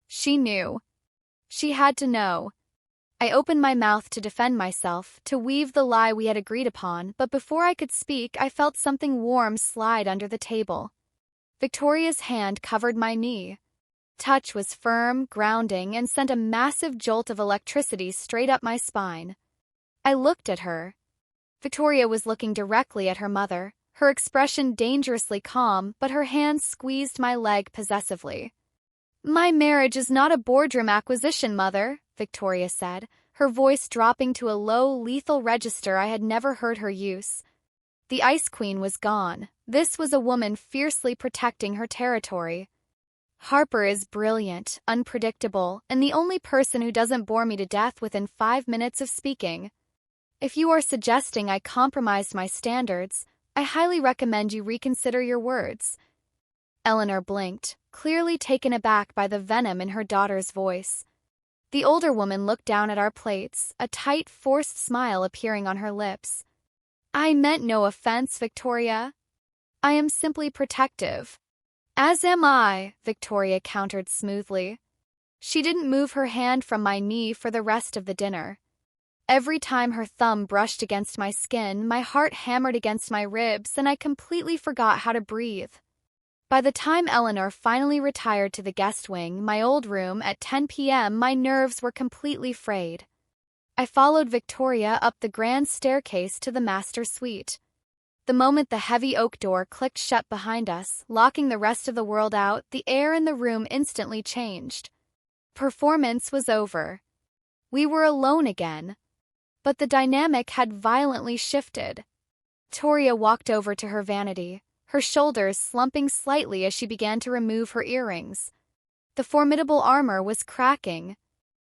She knew. She had to know. I opened my mouth to defend myself, to weave the lie we had agreed upon, but before I could speak, I felt something warm slide under the table. Victoria's hand covered my knee. Touch was firm, grounding, and sent a massive jolt of electricity straight up my spine. I looked at her. Victoria was looking directly at her mother, her expression dangerously calm, but her hand squeezed my leg possessively. My marriage is not a boardroom acquisition, Mother, Victoria said, her voice dropping to a low, lethal register I had never heard her use. The Ice Queen was gone. This was a woman fiercely protecting her territory. Harper is brilliant, unpredictable, and the only person who doesn't bore me to death within 5 minutes of speaking. If you are suggesting I compromised my standards, I highly recommend you reconsider your words. Eleanor blinked, clearly taken aback by the venom in her daughter's voice. The older woman looked down at our plates, a tight, forced smile appearing on her lips. I meant no offense, Victoria. I am simply protective. As am I, Victoria countered smoothly. She didn't move her hand from my knee for the rest of the dinner. Every time her thumb brushed against my skin, my heart hammered against my ribs, and I completely forgot how to breathe. By the time Eleanor finally retired to the guest wing, my old room, at 10 p.m., my nerves were completely frayed. I followed Victoria up the grand staircase to the master suite. The moment the heavy oak door clicked shut behind us, locking the rest of the world out, the air in the room instantly changed. Performance was over. We were alone again. But the dynamic had violently shifted. Victoria walked over to her vanity, her shoulders slumping slightly as she began to remove her earrings. The formidable armor was cracking.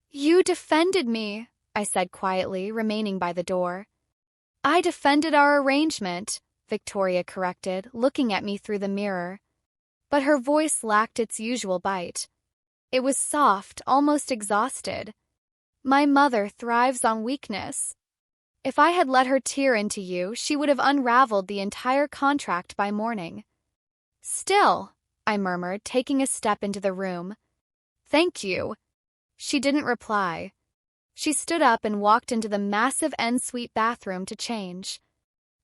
You defended me, I said quietly, remaining by the door. I defended our arrangement, Victoria corrected, looking at me through the mirror. But her voice lacked its usual bite. It was soft, almost exhausted. My mother thrives on weakness. If I had let her tear into you, she would have unraveled the entire contract by morning. Still, I murmured, taking a step into the room. Thank you. She didn't reply. She stood up and walked into the massive ensuite bathroom to change.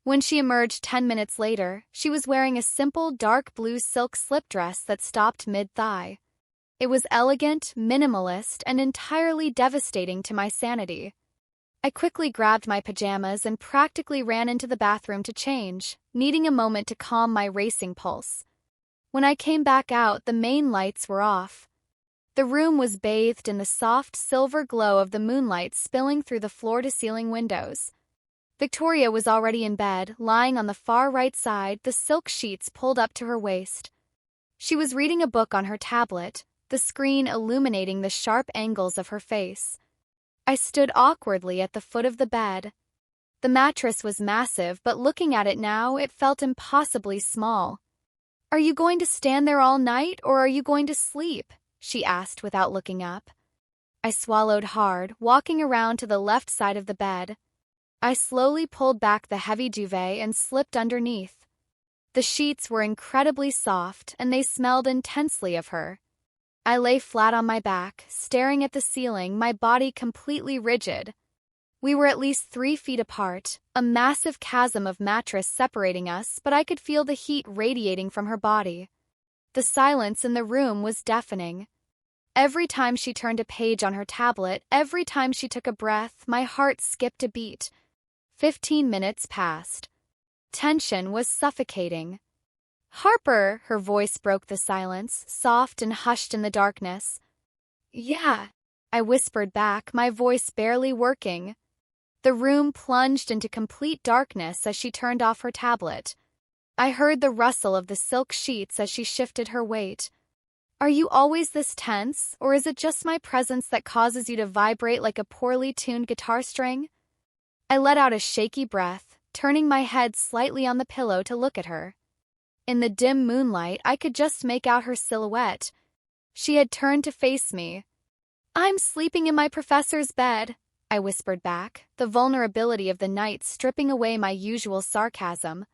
When she emerged 10 minutes later, she was wearing a simple dark blue silk slip dress that stopped mid-thigh. It was elegant, minimalist, and entirely devastating to my sanity. I quickly grabbed my pajamas and practically ran into the bathroom to change, needing a moment to calm my racing pulse. When I came back out, the main lights were off. The room was bathed in the soft silver glow of the moonlight spilling through the floor-to-ceiling windows. Victoria was already in bed, lying on the far right side, the silk sheets pulled up to her waist. She was reading a book on her tablet, the screen illuminating the sharp angles of her face. I stood awkwardly at the foot of the bed. The mattress was massive, but looking at it now, it felt impossibly small. Are you going to stand there all night, or are you going to sleep? She asked without looking up. I swallowed hard, walking around to the left side of the bed. I slowly pulled back the heavy duvet and slipped underneath. The sheets were incredibly soft, and they smelled intensely of her. I lay flat on my back, staring at the ceiling, my body completely rigid. We were at least 3 feet apart, a massive chasm of mattress separating us, but I could feel the heat radiating from her body. The silence in the room was deafening. Every time she turned a page on her tablet, every time she took a breath, my heart skipped a beat. 15 minutes passed. Tension was suffocating. "Harper," her voice broke the silence, soft and hushed in the darkness. "Yeah," I whispered back, my voice barely working. The room plunged into complete darkness as she turned off her tablet. I heard the rustle of the silk sheets as she shifted her weight. "Are you always this tense, or is it just my presence that causes you to vibrate like a poorly tuned guitar string?" I let out a shaky breath, turning my head slightly on the pillow to look at her. In the dim moonlight, I could just make out her silhouette. She had turned to face me. "I'm sleeping in my professor's bed," I whispered back, the vulnerability of the night stripping away my usual sarcasm.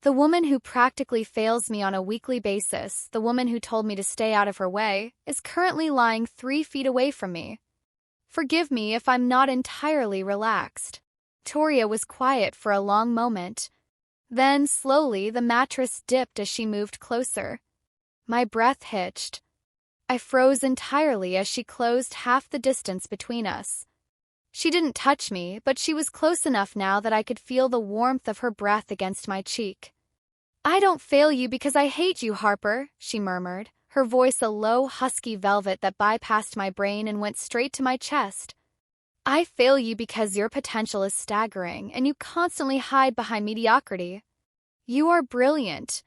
The woman who practically fails me on a weekly basis, the woman who told me to stay out of her way, is currently lying 3 feet away from me. Forgive me if I'm not entirely relaxed. Victoria was quiet for a long moment. Then, slowly, the mattress dipped as she moved closer. My breath hitched. I froze entirely as she closed half the distance between us. She didn't touch me, but she was close enough now that I could feel the warmth of her breath against my cheek. "I don't fail you because I hate you, Harper," she murmured, her voice a low, husky velvet that bypassed my brain and went straight to my chest. "I fail you because your potential is staggering, and you constantly hide behind mediocrity. You are brilliant.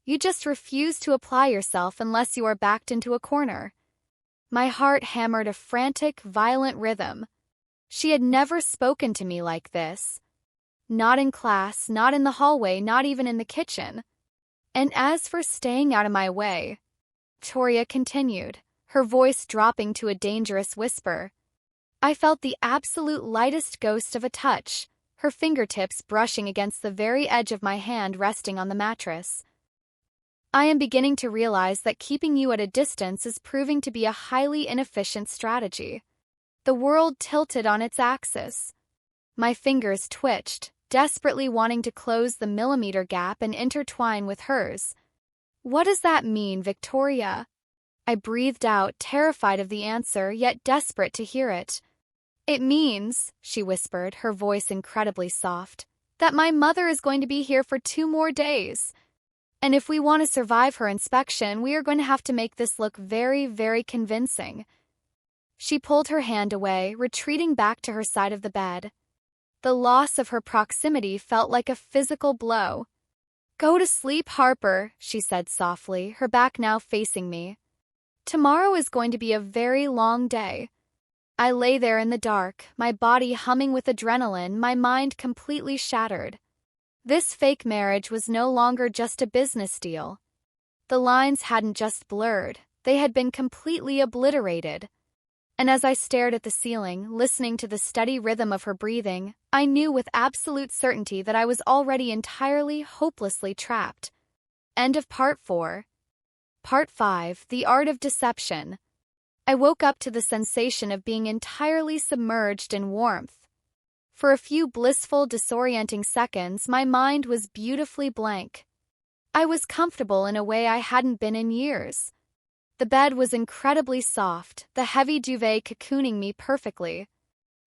You just refuse to apply yourself unless you are backed into a corner." My heart hammered a frantic, violent rhythm. She had never spoken to me like this. Not in class, not in the hallway, not even in the kitchen. And as for staying out of my way, Victoria continued, her voice dropping to a dangerous whisper. I felt the absolute lightest ghost of a touch, her fingertips brushing against the very edge of my hand resting on the mattress. "I am beginning to realize that keeping you at a distance is proving to be a highly inefficient strategy." The world tilted on its axis. My fingers twitched, desperately wanting to close the millimeter gap and intertwine with hers. "What does that mean, Victoria?" I breathed out, terrified of the answer, yet desperate to hear it. "It means," she whispered, her voice incredibly soft, "that my mother is going to be here for 2 more days. And if we want to survive her inspection, we are going to have to make this look very, very convincing." She pulled her hand away, retreating back to her side of the bed. The loss of her proximity felt like a physical blow. "Go to sleep, Harper," she said softly, her back now facing me. "Tomorrow is going to be a very long day." I lay there in the dark, my body humming with adrenaline, my mind completely shattered. This fake marriage was no longer just a business deal. The lines hadn't just blurred, they had been completely obliterated. And as I stared at the ceiling, listening to the steady rhythm of her breathing, I knew with absolute certainty that I was already entirely, hopelessly trapped. End of Part 4. Part 5, The Art of Deception. I woke up to the sensation of being entirely submerged in warmth. For a few blissful, disorienting seconds, my mind was beautifully blank. I was comfortable in a way I hadn't been in years. The bed was incredibly soft, the heavy duvet cocooning me perfectly.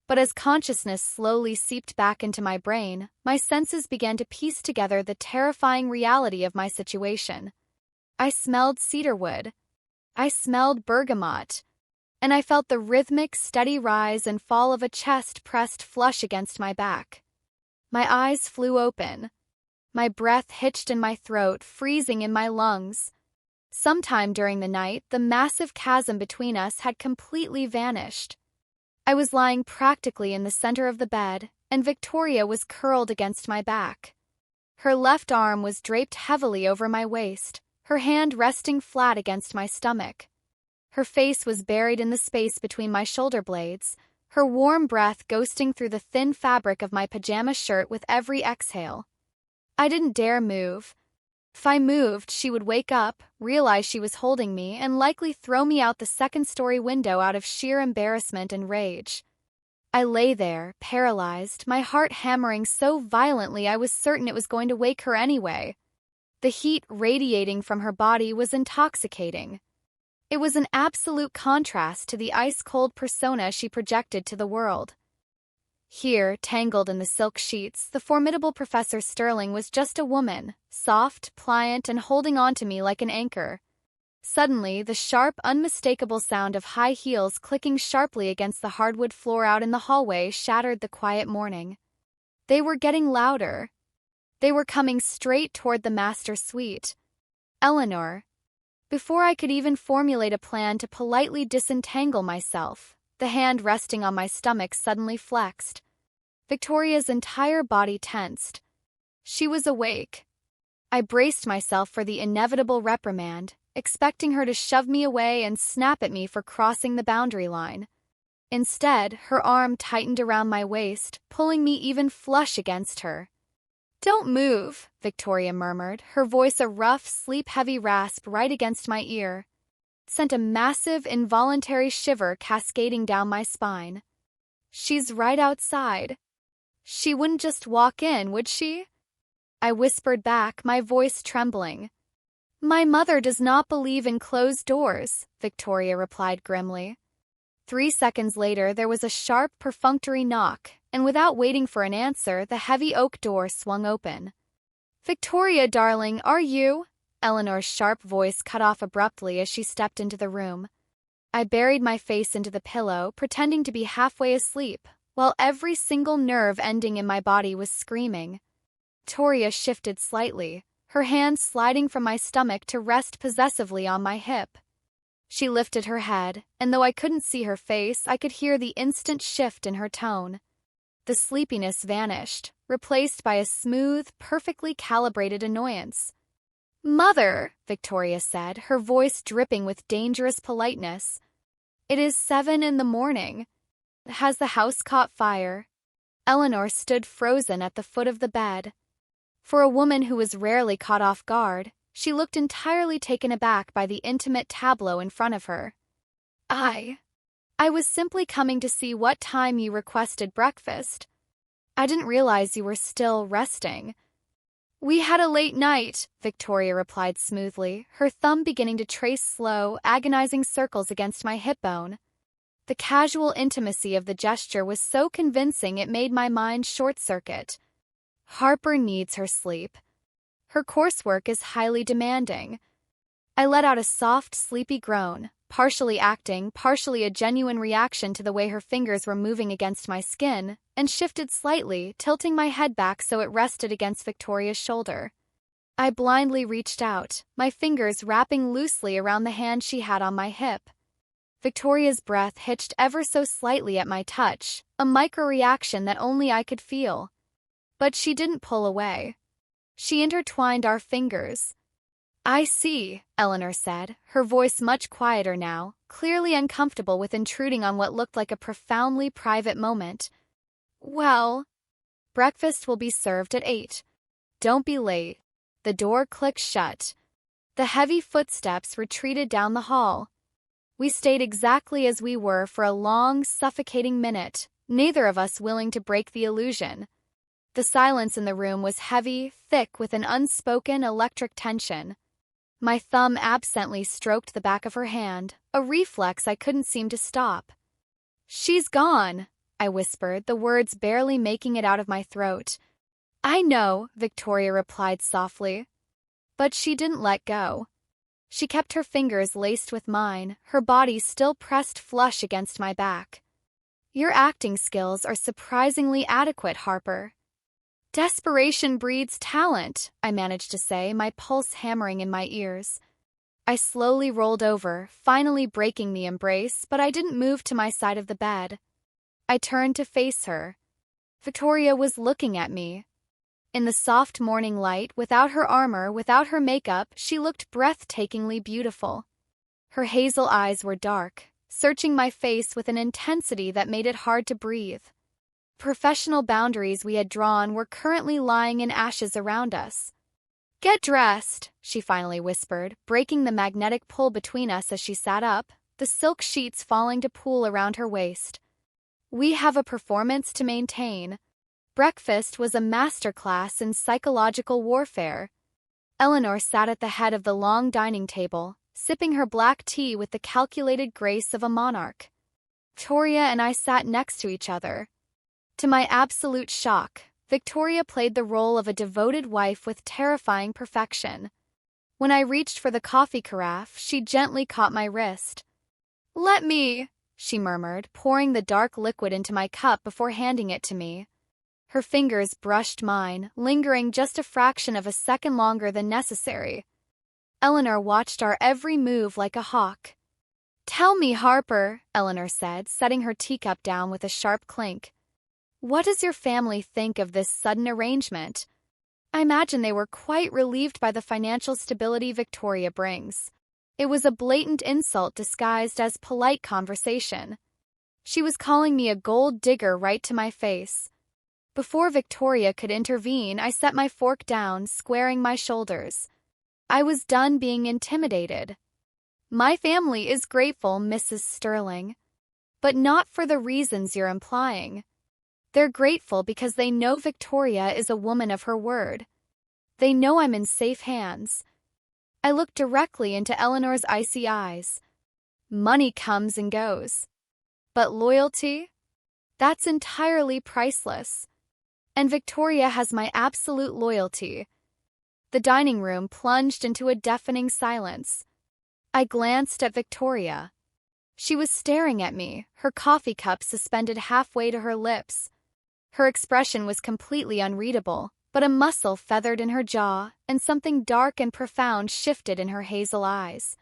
But as consciousness slowly seeped back into my brain, my senses began to piece together the terrifying reality of my situation. I smelled cedarwood. I smelled bergamot. And I felt the rhythmic, steady rise and fall of a chest pressed flush against my back. My eyes flew open. My breath hitched in my throat, freezing in my lungs. Sometime during the night, the massive chasm between us had completely vanished. I was lying practically in the center of the bed, and Victoria was curled against my back. Her left arm was draped heavily over my waist, her hand resting flat against my stomach. Her face was buried in the space between my shoulder blades, her warm breath ghosting through the thin fabric of my pajama shirt with every exhale. I didn't dare move. If I moved, she would wake up, realize she was holding me, and likely throw me out the second-story window out of sheer embarrassment and rage. I lay there, paralyzed, my heart hammering so violently I was certain it was going to wake her anyway. The heat radiating from her body was intoxicating. It was an absolute contrast to the ice-cold persona she projected to the world. Here, tangled in the silk sheets, the formidable Professor Sterling was just a woman, soft, pliant, and holding on to me like an anchor. Suddenly, the sharp, unmistakable sound of high heels clicking sharply against the hardwood floor out in the hallway shattered the quiet morning. They were getting louder. They were coming straight toward the master suite. Eleanor. Before I could even formulate a plan to politely disentangle myself, the hand resting on my stomach suddenly flexed. Victoria's entire body tensed. She was awake. I braced myself for the inevitable reprimand, expecting her to shove me away and snap at me for crossing the boundary line. Instead, her arm tightened around my waist, pulling me even flush against her. "Don't move," Victoria murmured, her voice a rough, sleep-heavy rasp right against my ear. It sent a massive, involuntary shiver cascading down my spine. "She's right outside. She wouldn't just walk in, would she?" I whispered back, my voice trembling. "My mother does not believe in closed doors," Victoria replied grimly. 3 seconds later, there was a sharp, perfunctory knock, and without waiting for an answer, the heavy oak door swung open. "Victoria, darling, are you?" Eleanor's sharp voice cut off abruptly as she stepped into the room. I buried my face into the pillow, pretending to be halfway asleep, while every single nerve ending in my body was screaming. Victoria shifted slightly, her hand sliding from my stomach to rest possessively on my hip. She lifted her head, and though I couldn't see her face, I could hear the instant shift in her tone. The sleepiness vanished, replaced by a smooth, perfectly calibrated annoyance. "Mother," Victoria said, her voice dripping with dangerous politeness. "It is 7 in the morning. Has the house caught fire?" Eleanor stood frozen at the foot of the bed. For a woman who was rarely caught off guard, she looked entirely taken aback by the intimate tableau in front of her. I was simply coming to see what time you requested breakfast. I didn't realize you were still resting." "We had a late night," Victoria replied smoothly, her thumb beginning to trace slow, agonizing circles against my hip bone. The casual intimacy of the gesture was so convincing it made my mind short-circuit. Harper needs her sleep. Her coursework is highly demanding. I let out a soft, sleepy groan, partially acting, partially a genuine reaction to the way her fingers were moving against my skin, and shifted slightly, tilting my head back so it rested against Victoria's shoulder. I blindly reached out, my fingers wrapping loosely around the hand she had on my hip. Victoria's breath hitched ever so slightly at my touch, a micro-reaction that only I could feel. But she didn't pull away. She intertwined our fingers. "I see," Eleanor said, her voice much quieter now, clearly uncomfortable with intruding on what looked like a profoundly private moment. "Well, breakfast will be served at 8. Don't be late." The door clicked shut. The heavy footsteps retreated down the hall. We stayed exactly as we were for a long, suffocating minute, neither of us willing to break the illusion. The silence in the room was heavy, thick with an unspoken electric tension. My thumb absently stroked the back of her hand, a reflex I couldn't seem to stop. "She's gone," I whispered, the words barely making it out of my throat. "I know," Victoria replied softly. But she didn't let go. She kept her fingers laced with mine, her body still pressed flush against my back. "Your acting skills are surprisingly adequate, Harper." "Desperation breeds talent," I managed to say, my pulse hammering in my ears. I slowly rolled over, finally breaking the embrace, but I didn't move to my side of the bed. I turned to face her. Victoria was looking at me. In the soft morning light, without her armor, without her makeup, she looked breathtakingly beautiful. Her hazel eyes were dark, searching my face with an intensity that made it hard to breathe. Professional boundaries we had drawn were currently lying in ashes around us. Get dressed, she finally whispered, breaking the magnetic pull between us as she sat up, the silk sheets falling to pool around her waist. We have a performance to maintain. Breakfast was a masterclass in psychological warfare. Eleanor sat at the head of the long dining table, sipping her black tea with the calculated grace of a monarch. Victoria and I sat next to each other. To my absolute shock, Victoria played the role of a devoted wife with terrifying perfection. When I reached for the coffee carafe, she gently caught my wrist. "Let me," she murmured, pouring the dark liquid into my cup before handing it to me. Her fingers brushed mine, lingering just a fraction of a second longer than necessary. Eleanor watched our every move like a hawk. "Tell me, Harper," Eleanor said, setting her teacup down with a sharp clink. "What does your family think of this sudden arrangement?" I imagine they were quite relieved by the financial stability Victoria brings. It was a blatant insult disguised as polite conversation. She was calling me a gold digger right to my face. Before Victoria could intervene, I set my fork down, squaring my shoulders. I was done being intimidated. "My family is grateful, Mrs. Sterling. But not for the reasons you're implying. They're grateful because they know Victoria is a woman of her word. They know I'm in safe hands." I looked directly into Eleanor's icy eyes. "Money comes and goes. But loyalty? That's entirely priceless. And Victoria has my absolute loyalty." The dining room plunged into a deafening silence. I glanced at Victoria. She was staring at me, her coffee cup suspended halfway to her lips. Her expression was completely unreadable, but a muscle feathered in her jaw, and something dark and profound shifted in her hazel eyes.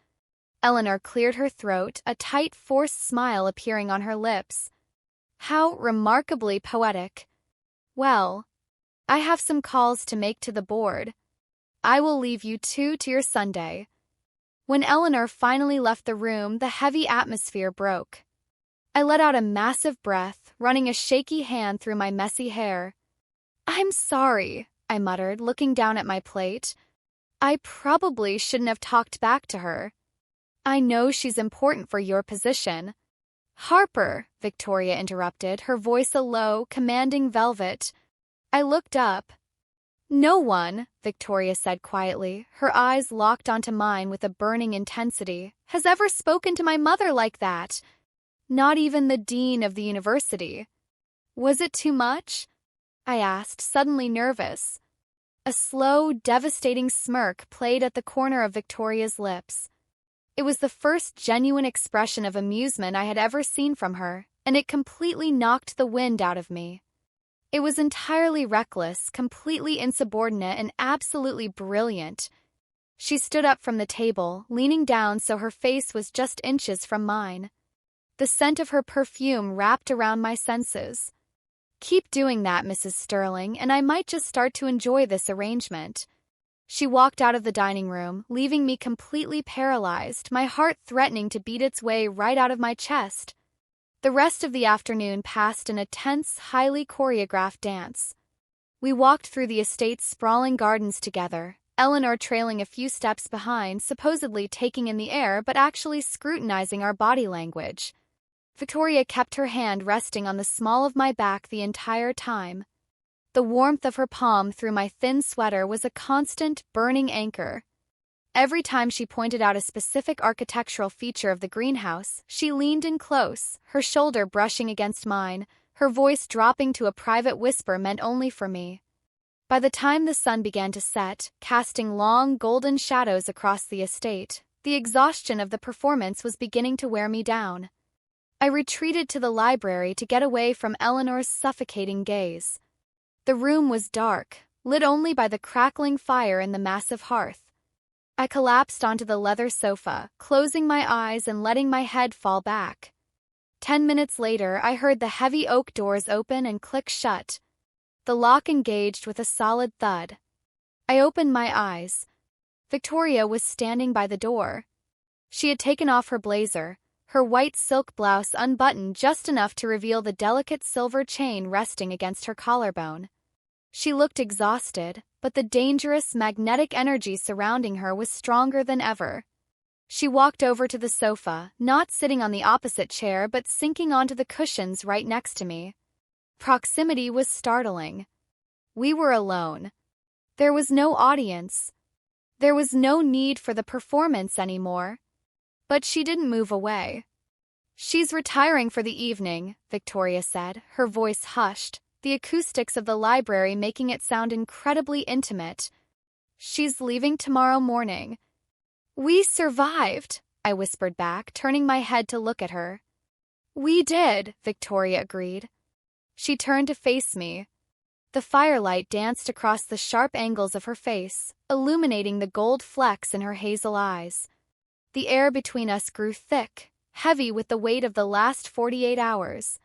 Eleanor cleared her throat, a tight, forced smile appearing on her lips. How remarkably poetic. "Well, I have some calls to make to the board. I will leave you two to your Sunday." When Eleanor finally left the room, the heavy atmosphere broke. I let out a massive breath, running a shaky hand through my messy hair. "I'm sorry," I muttered, looking down at my plate. "I probably shouldn't have talked back to her. I know she's important for your position." "Harper," Victoria interrupted, her voice a low, commanding velvet. I looked up. "No one," Victoria said quietly, her eyes locked onto mine with a burning intensity, "has ever spoken to my mother like that. Not even the dean of the university." "Was it too much?" I asked, suddenly nervous. A slow, devastating smirk played at the corner of Victoria's lips. It was the first genuine expression of amusement I had ever seen from her, and it completely knocked the wind out of me. It was entirely reckless, completely insubordinate, and absolutely brilliant. She stood up from the table, leaning down so her face was just inches from mine. The scent of her perfume wrapped around my senses. "Keep doing that, Mrs. Sterling, and I might just start to enjoy this arrangement." She walked out of the dining room, leaving me completely paralyzed, my heart threatening to beat its way right out of my chest. The rest of the afternoon passed in a tense, highly choreographed dance. We walked through the estate's sprawling gardens together, Eleanor trailing a few steps behind, supposedly taking in the air but actually scrutinizing our body language. Victoria kept her hand resting on the small of my back the entire time. The warmth of her palm through my thin sweater was a constant, burning anchor. Every time she pointed out a specific architectural feature of the greenhouse, she leaned in close, her shoulder brushing against mine, her voice dropping to a private whisper meant only for me. By the time the sun began to set, casting long, golden shadows across the estate, the exhaustion of the performance was beginning to wear me down. I retreated to the library to get away from Eleanor's suffocating gaze. The room was dark, lit only by the crackling fire in the massive hearth. I collapsed onto the leather sofa, closing my eyes and letting my head fall back. 10 minutes later, I heard the heavy oak doors open and click shut. The lock engaged with a solid thud. I opened my eyes. Victoria was standing by the door. She had taken off her blazer, her white silk blouse unbuttoned just enough to reveal the delicate silver chain resting against her collarbone. She looked exhausted, but the dangerous magnetic energy surrounding her was stronger than ever. She walked over to the sofa, not sitting on the opposite chair but sinking onto the cushions right next to me. Proximity was startling. We were alone. There was no audience. There was no need for the performance anymore. But she didn't move away. "She's retiring for the evening," Victoria said, her voice hushed, the acoustics of the library making it sound incredibly intimate. "She's leaving tomorrow morning." "We survived," I whispered back, turning my head to look at her. "We did," Victoria agreed. She turned to face me. The firelight danced across the sharp angles of her face, illuminating the gold flecks in her hazel eyes. The air between us grew thick, heavy with the weight of the last 48 hours.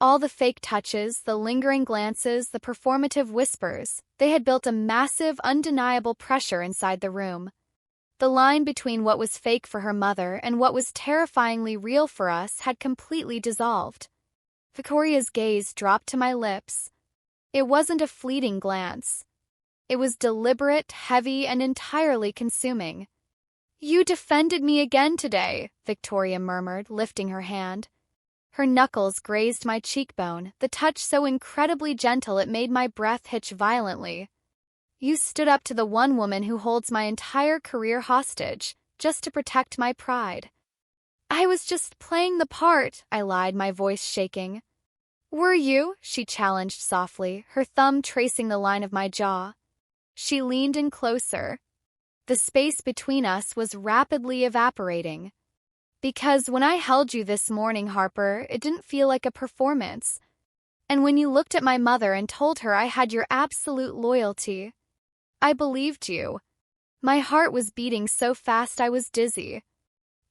All the fake touches, the lingering glances, the performative whispers, they had built a massive, undeniable pressure inside the room. The line between what was fake for her mother and what was terrifyingly real for us had completely dissolved. Victoria's gaze dropped to my lips. It wasn't a fleeting glance. It was deliberate, heavy, and entirely consuming. "You defended me again today," Victoria murmured, lifting her hand. Her knuckles grazed my cheekbone, the touch so incredibly gentle it made my breath hitch violently. "You stood up to the one woman who holds my entire career hostage, just to protect my pride." "I was just playing the part," I lied, my voice shaking. "Were you?" she challenged softly, her thumb tracing the line of my jaw. She leaned in closer. The space between us was rapidly evaporating. "Because when I held you this morning, Harper, it didn't feel like a performance. And when you looked at my mother and told her I had your absolute loyalty, I believed you. My heart was beating so fast I was dizzy.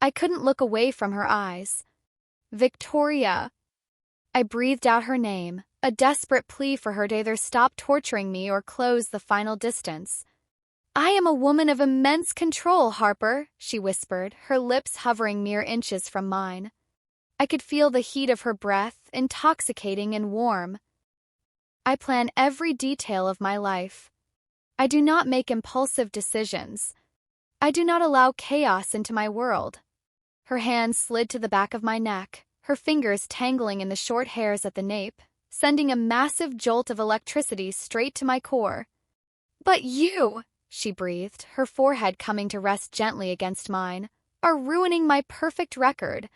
I couldn't look away from her eyes. Victoria." I breathed out her name, a desperate plea for her to either stop torturing me or close the final distance. "I am a woman of immense control, Harper," she whispered, her lips hovering mere inches from mine. I could feel the heat of her breath, intoxicating and warm. "I plan every detail of my life. I do not make impulsive decisions. I do not allow chaos into my world." Her hand slid to the back of my neck, her fingers tangling in the short hairs at the nape, sending a massive jolt of electricity straight to my core. "But you," she breathed, her forehead coming to rest gently against mine, "are ruining my perfect record."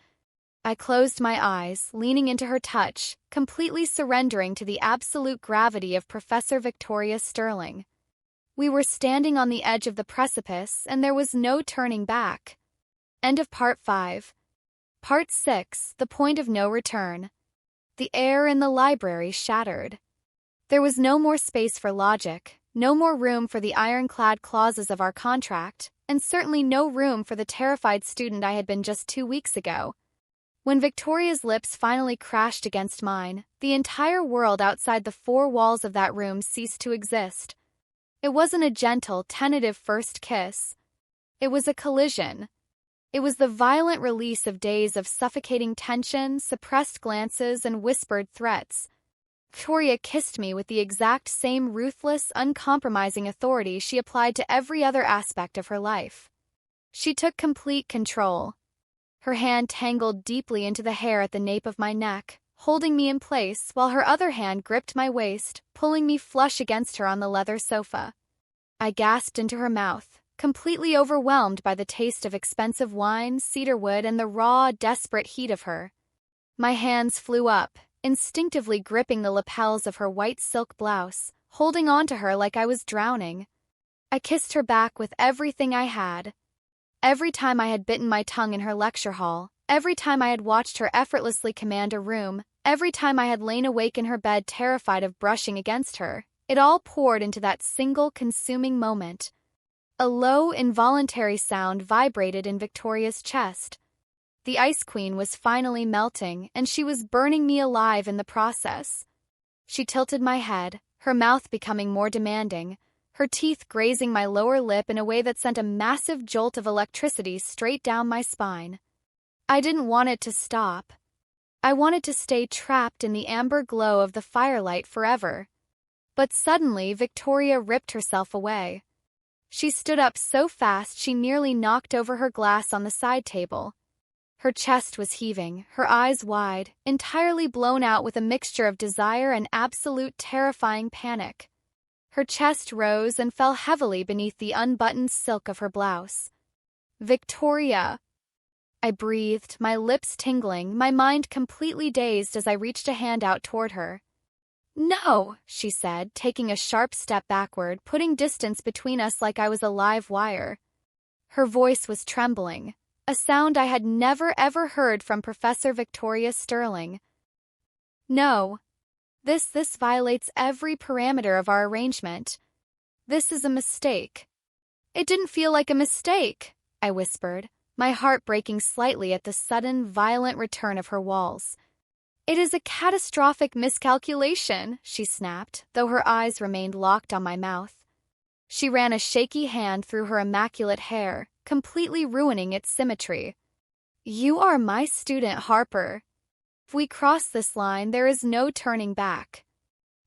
I closed my eyes, leaning into her touch, completely surrendering to the absolute gravity of Professor Victoria Sterling. We were standing on the edge of the precipice, and there was no turning back. End of Part 5. Part 6, The Point of No Return. The air in the library shattered. There was no more space for logic, no more room for the ironclad clauses of our contract, and certainly no room for the terrified student I had been just 2 weeks ago. When Victoria's lips finally crashed against mine, the entire world outside the four walls of that room ceased to exist. It wasn't a gentle, tentative first kiss. It was a collision. It was the violent release of days of suffocating tension, suppressed glances, and whispered threats. Victoria kissed me with the exact same ruthless, uncompromising authority she applied to every other aspect of her life. She took complete control. Her hand tangled deeply into the hair at the nape of my neck, holding me in place while her other hand gripped my waist, pulling me flush against her on the leather sofa. I gasped into her mouth, completely overwhelmed by the taste of expensive wine, cedarwood, and the raw, desperate heat of her. My hands flew up, instinctively gripping the lapels of her white silk blouse, holding on to her like I was drowning. I kissed her back with everything I had. Every time I had bitten my tongue in her lecture hall, every time I had watched her effortlessly command a room, every time I had lain awake in her bed terrified of brushing against her, it all poured into that single consuming moment. A low, involuntary sound vibrated in Victoria's chest. The Ice Queen was finally melting, and she was burning me alive in the process. She tilted my head, her mouth becoming more demanding, her teeth grazing my lower lip in a way that sent a massive jolt of electricity straight down my spine. I didn't want it to stop. I wanted to stay trapped in the amber glow of the firelight forever. But suddenly, Victoria ripped herself away. She stood up so fast she nearly knocked over her glass on the side table. Her chest was heaving, her eyes wide, entirely blown out with a mixture of desire and absolute terrifying panic. Her chest rose and fell heavily beneath the unbuttoned silk of her blouse. "Victoria!" I breathed, my lips tingling, my mind completely dazed as I reached a hand out toward her. "No," she said, taking a sharp step backward, putting distance between us like I was a live wire. Her voice was trembling, a sound I had never ever heard from Professor Victoria Sterling. "No. This violates every parameter of our arrangement. This is a mistake." "It didn't feel like a mistake," I whispered, my heart breaking slightly at the sudden, violent return of her walls. "It is a catastrophic miscalculation," she snapped, though her eyes remained locked on my mouth. She ran a shaky hand through her immaculate hair, completely ruining its symmetry. "You are my student, Harper. If we cross this line, there is no turning back.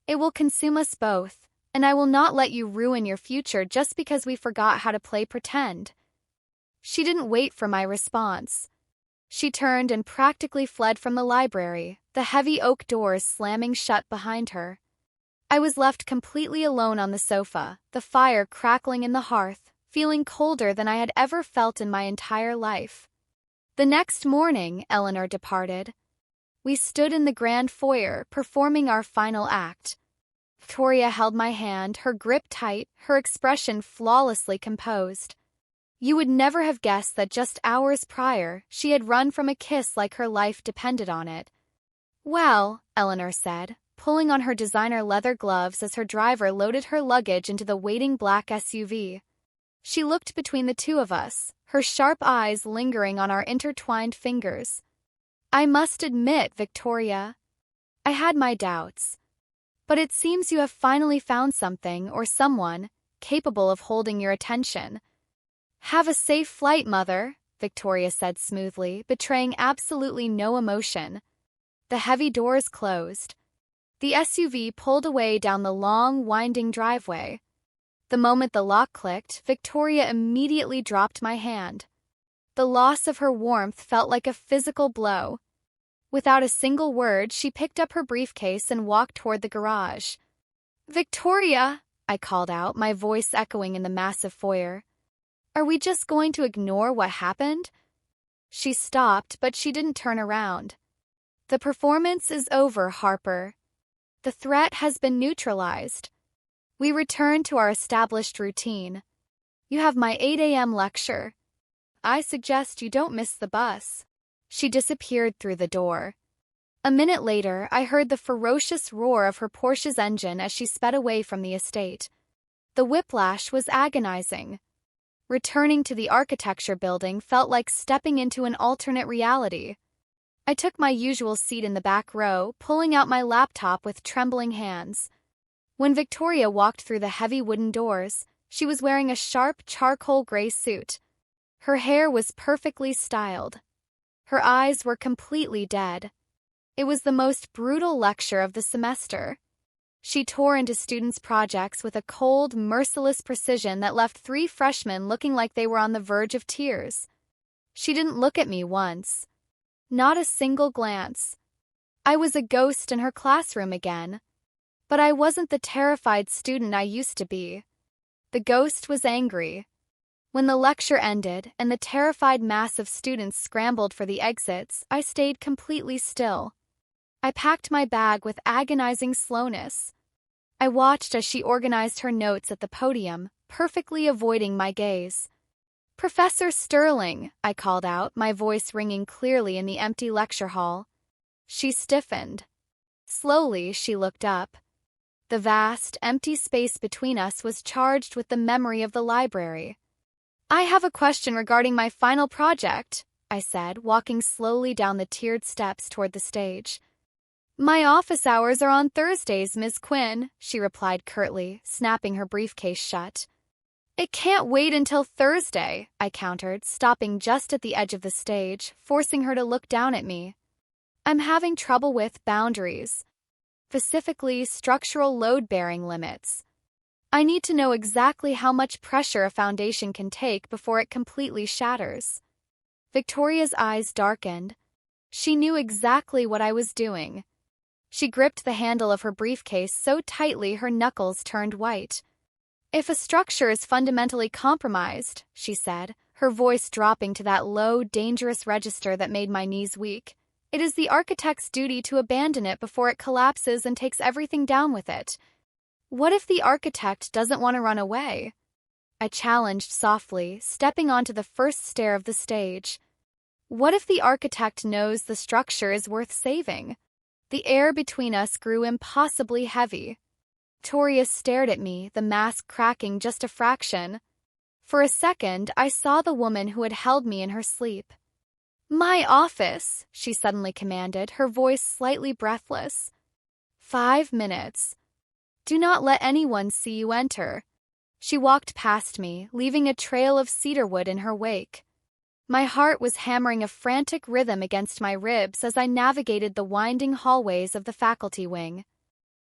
It will consume us both, and I will not let you ruin your future just because we forgot how to play pretend." She didn't wait for my response. She turned and practically fled from the library, the heavy oak doors slamming shut behind her. I was left completely alone on the sofa, the fire crackling in the hearth, feeling colder than I had ever felt in my entire life. The next morning, Eleanor departed. We stood in the grand foyer, performing our final act. Victoria held my hand, her grip tight, her expression flawlessly composed. You would never have guessed that just hours prior, she had run from a kiss like her life depended on it. "Well," Eleanor said, pulling on her designer leather gloves as her driver loaded her luggage into the waiting black SUV. She looked between the two of us, her sharp eyes lingering on our intertwined fingers. "I must admit, Victoria, I had my doubts. But it seems you have finally found something or someone capable of holding your attention." "Have a safe flight, Mother," Victoria said smoothly, betraying absolutely no emotion. The heavy doors closed. The SUV pulled away down the long, winding driveway. The moment the lock clicked, Victoria immediately dropped my hand. The loss of her warmth felt like a physical blow. Without a single word, she picked up her briefcase and walked toward the garage. "Victoria," I called out, my voice echoing in the massive foyer. "Are we just going to ignore what happened?" She stopped, but she didn't turn around. "The performance is over, Harper. The threat has been neutralized. We return to our established routine. You have my 8 a.m. lecture. I suggest you don't miss the bus." She disappeared through the door. A minute later, I heard the ferocious roar of her Porsche's engine as she sped away from the estate. The whiplash was agonizing. Returning to the architecture building felt like stepping into an alternate reality. I took my usual seat in the back row, pulling out my laptop with trembling hands. When Victoria walked through the heavy wooden doors, she was wearing a sharp charcoal gray suit. Her hair was perfectly styled. Her eyes were completely dead. It was the most brutal lecture of the semester. She tore into students' projects with a cold, merciless precision that left 3 freshmen looking like they were on the verge of tears. She didn't look at me once. Not a single glance. I was a ghost in her classroom again. But I wasn't the terrified student I used to be. The ghost was angry. When the lecture ended and the terrified mass of students scrambled for the exits, I stayed completely still. I packed my bag with agonizing slowness. I watched as she organized her notes at the podium, perfectly avoiding my gaze. "Professor Sterling," I called out, my voice ringing clearly in the empty lecture hall. She stiffened. Slowly, she looked up. The vast, empty space between us was charged with the memory of the library. "I have a question regarding my final project," I said, walking slowly down the tiered steps toward the stage. "My office hours are on Thursdays, Ms. Quinn," she replied curtly, snapping her briefcase shut. "It can't wait until Thursday," I countered, stopping just at the edge of the stage, forcing her to look down at me. "I'm having trouble with boundaries. specifically structural load-bearing limits. I need to know exactly how much pressure a foundation can take before it completely shatters. Victoria's eyes darkened. She knew exactly what I was doing. She gripped the handle of her briefcase so tightly her knuckles turned white. "If a structure is fundamentally compromised," she said, her voice dropping to that low, dangerous register that made my knees weak, "it is the architect's duty to abandon it before it collapses and takes everything down with it." "What if the architect doesn't want to run away?" I challenged softly, stepping onto the first stair of the stage. "What if the architect knows the structure is worth saving?" The air between us grew impossibly heavy. Victoria stared at me, the mask cracking just a fraction. For a second, I saw the woman who had held me in her sleep. "My office," she suddenly commanded, her voice slightly breathless. 5 minutes. "Do not let anyone see you enter." She walked past me, leaving a trail of cedarwood in her wake. My heart was hammering a frantic rhythm against my ribs as I navigated the winding hallways of the faculty wing.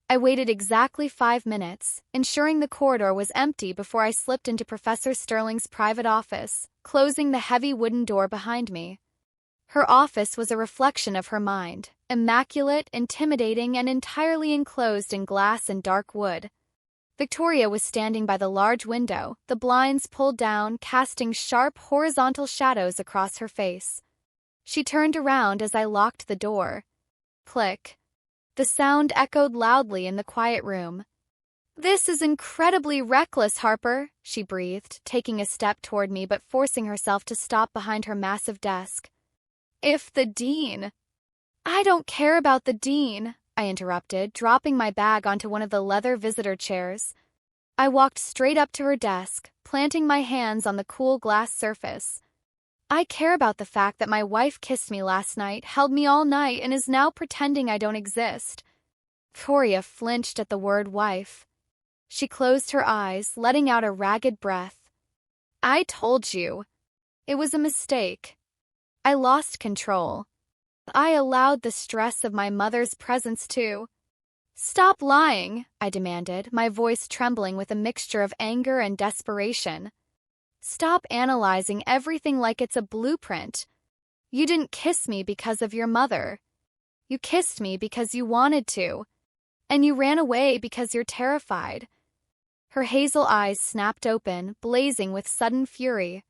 I waited exactly 5 minutes, ensuring the corridor was empty before I slipped into Professor Sterling's private office, closing the heavy wooden door behind me. Her office was a reflection of her mind, immaculate, intimidating, and entirely enclosed in glass and dark wood. Victoria was standing by the large window, the blinds pulled down, casting sharp horizontal shadows across her face. She turned around as I locked the door. Click. The sound echoed loudly in the quiet room. "This is incredibly reckless, Harper," she breathed, taking a step toward me but forcing herself to stop behind her massive desk. "If the dean—" "I don't care about the dean," I interrupted, dropping my bag onto one of the leather visitor chairs. I walked straight up to her desk, planting my hands on the cool glass surface. "I care about the fact that my wife kissed me last night, held me all night, and is now pretending I don't exist." Victoria flinched at the word wife. She closed her eyes, letting out a ragged breath. "I told you. It was a mistake. I lost control. I allowed the stress of my mother's presence too." "Stop lying," I demanded, my voice trembling with a mixture of anger and desperation. "Stop analyzing everything like it's a blueprint. You didn't kiss me because of your mother. You kissed me because you wanted to. And you ran away because you're terrified." Her hazel eyes snapped open, blazing with sudden fury.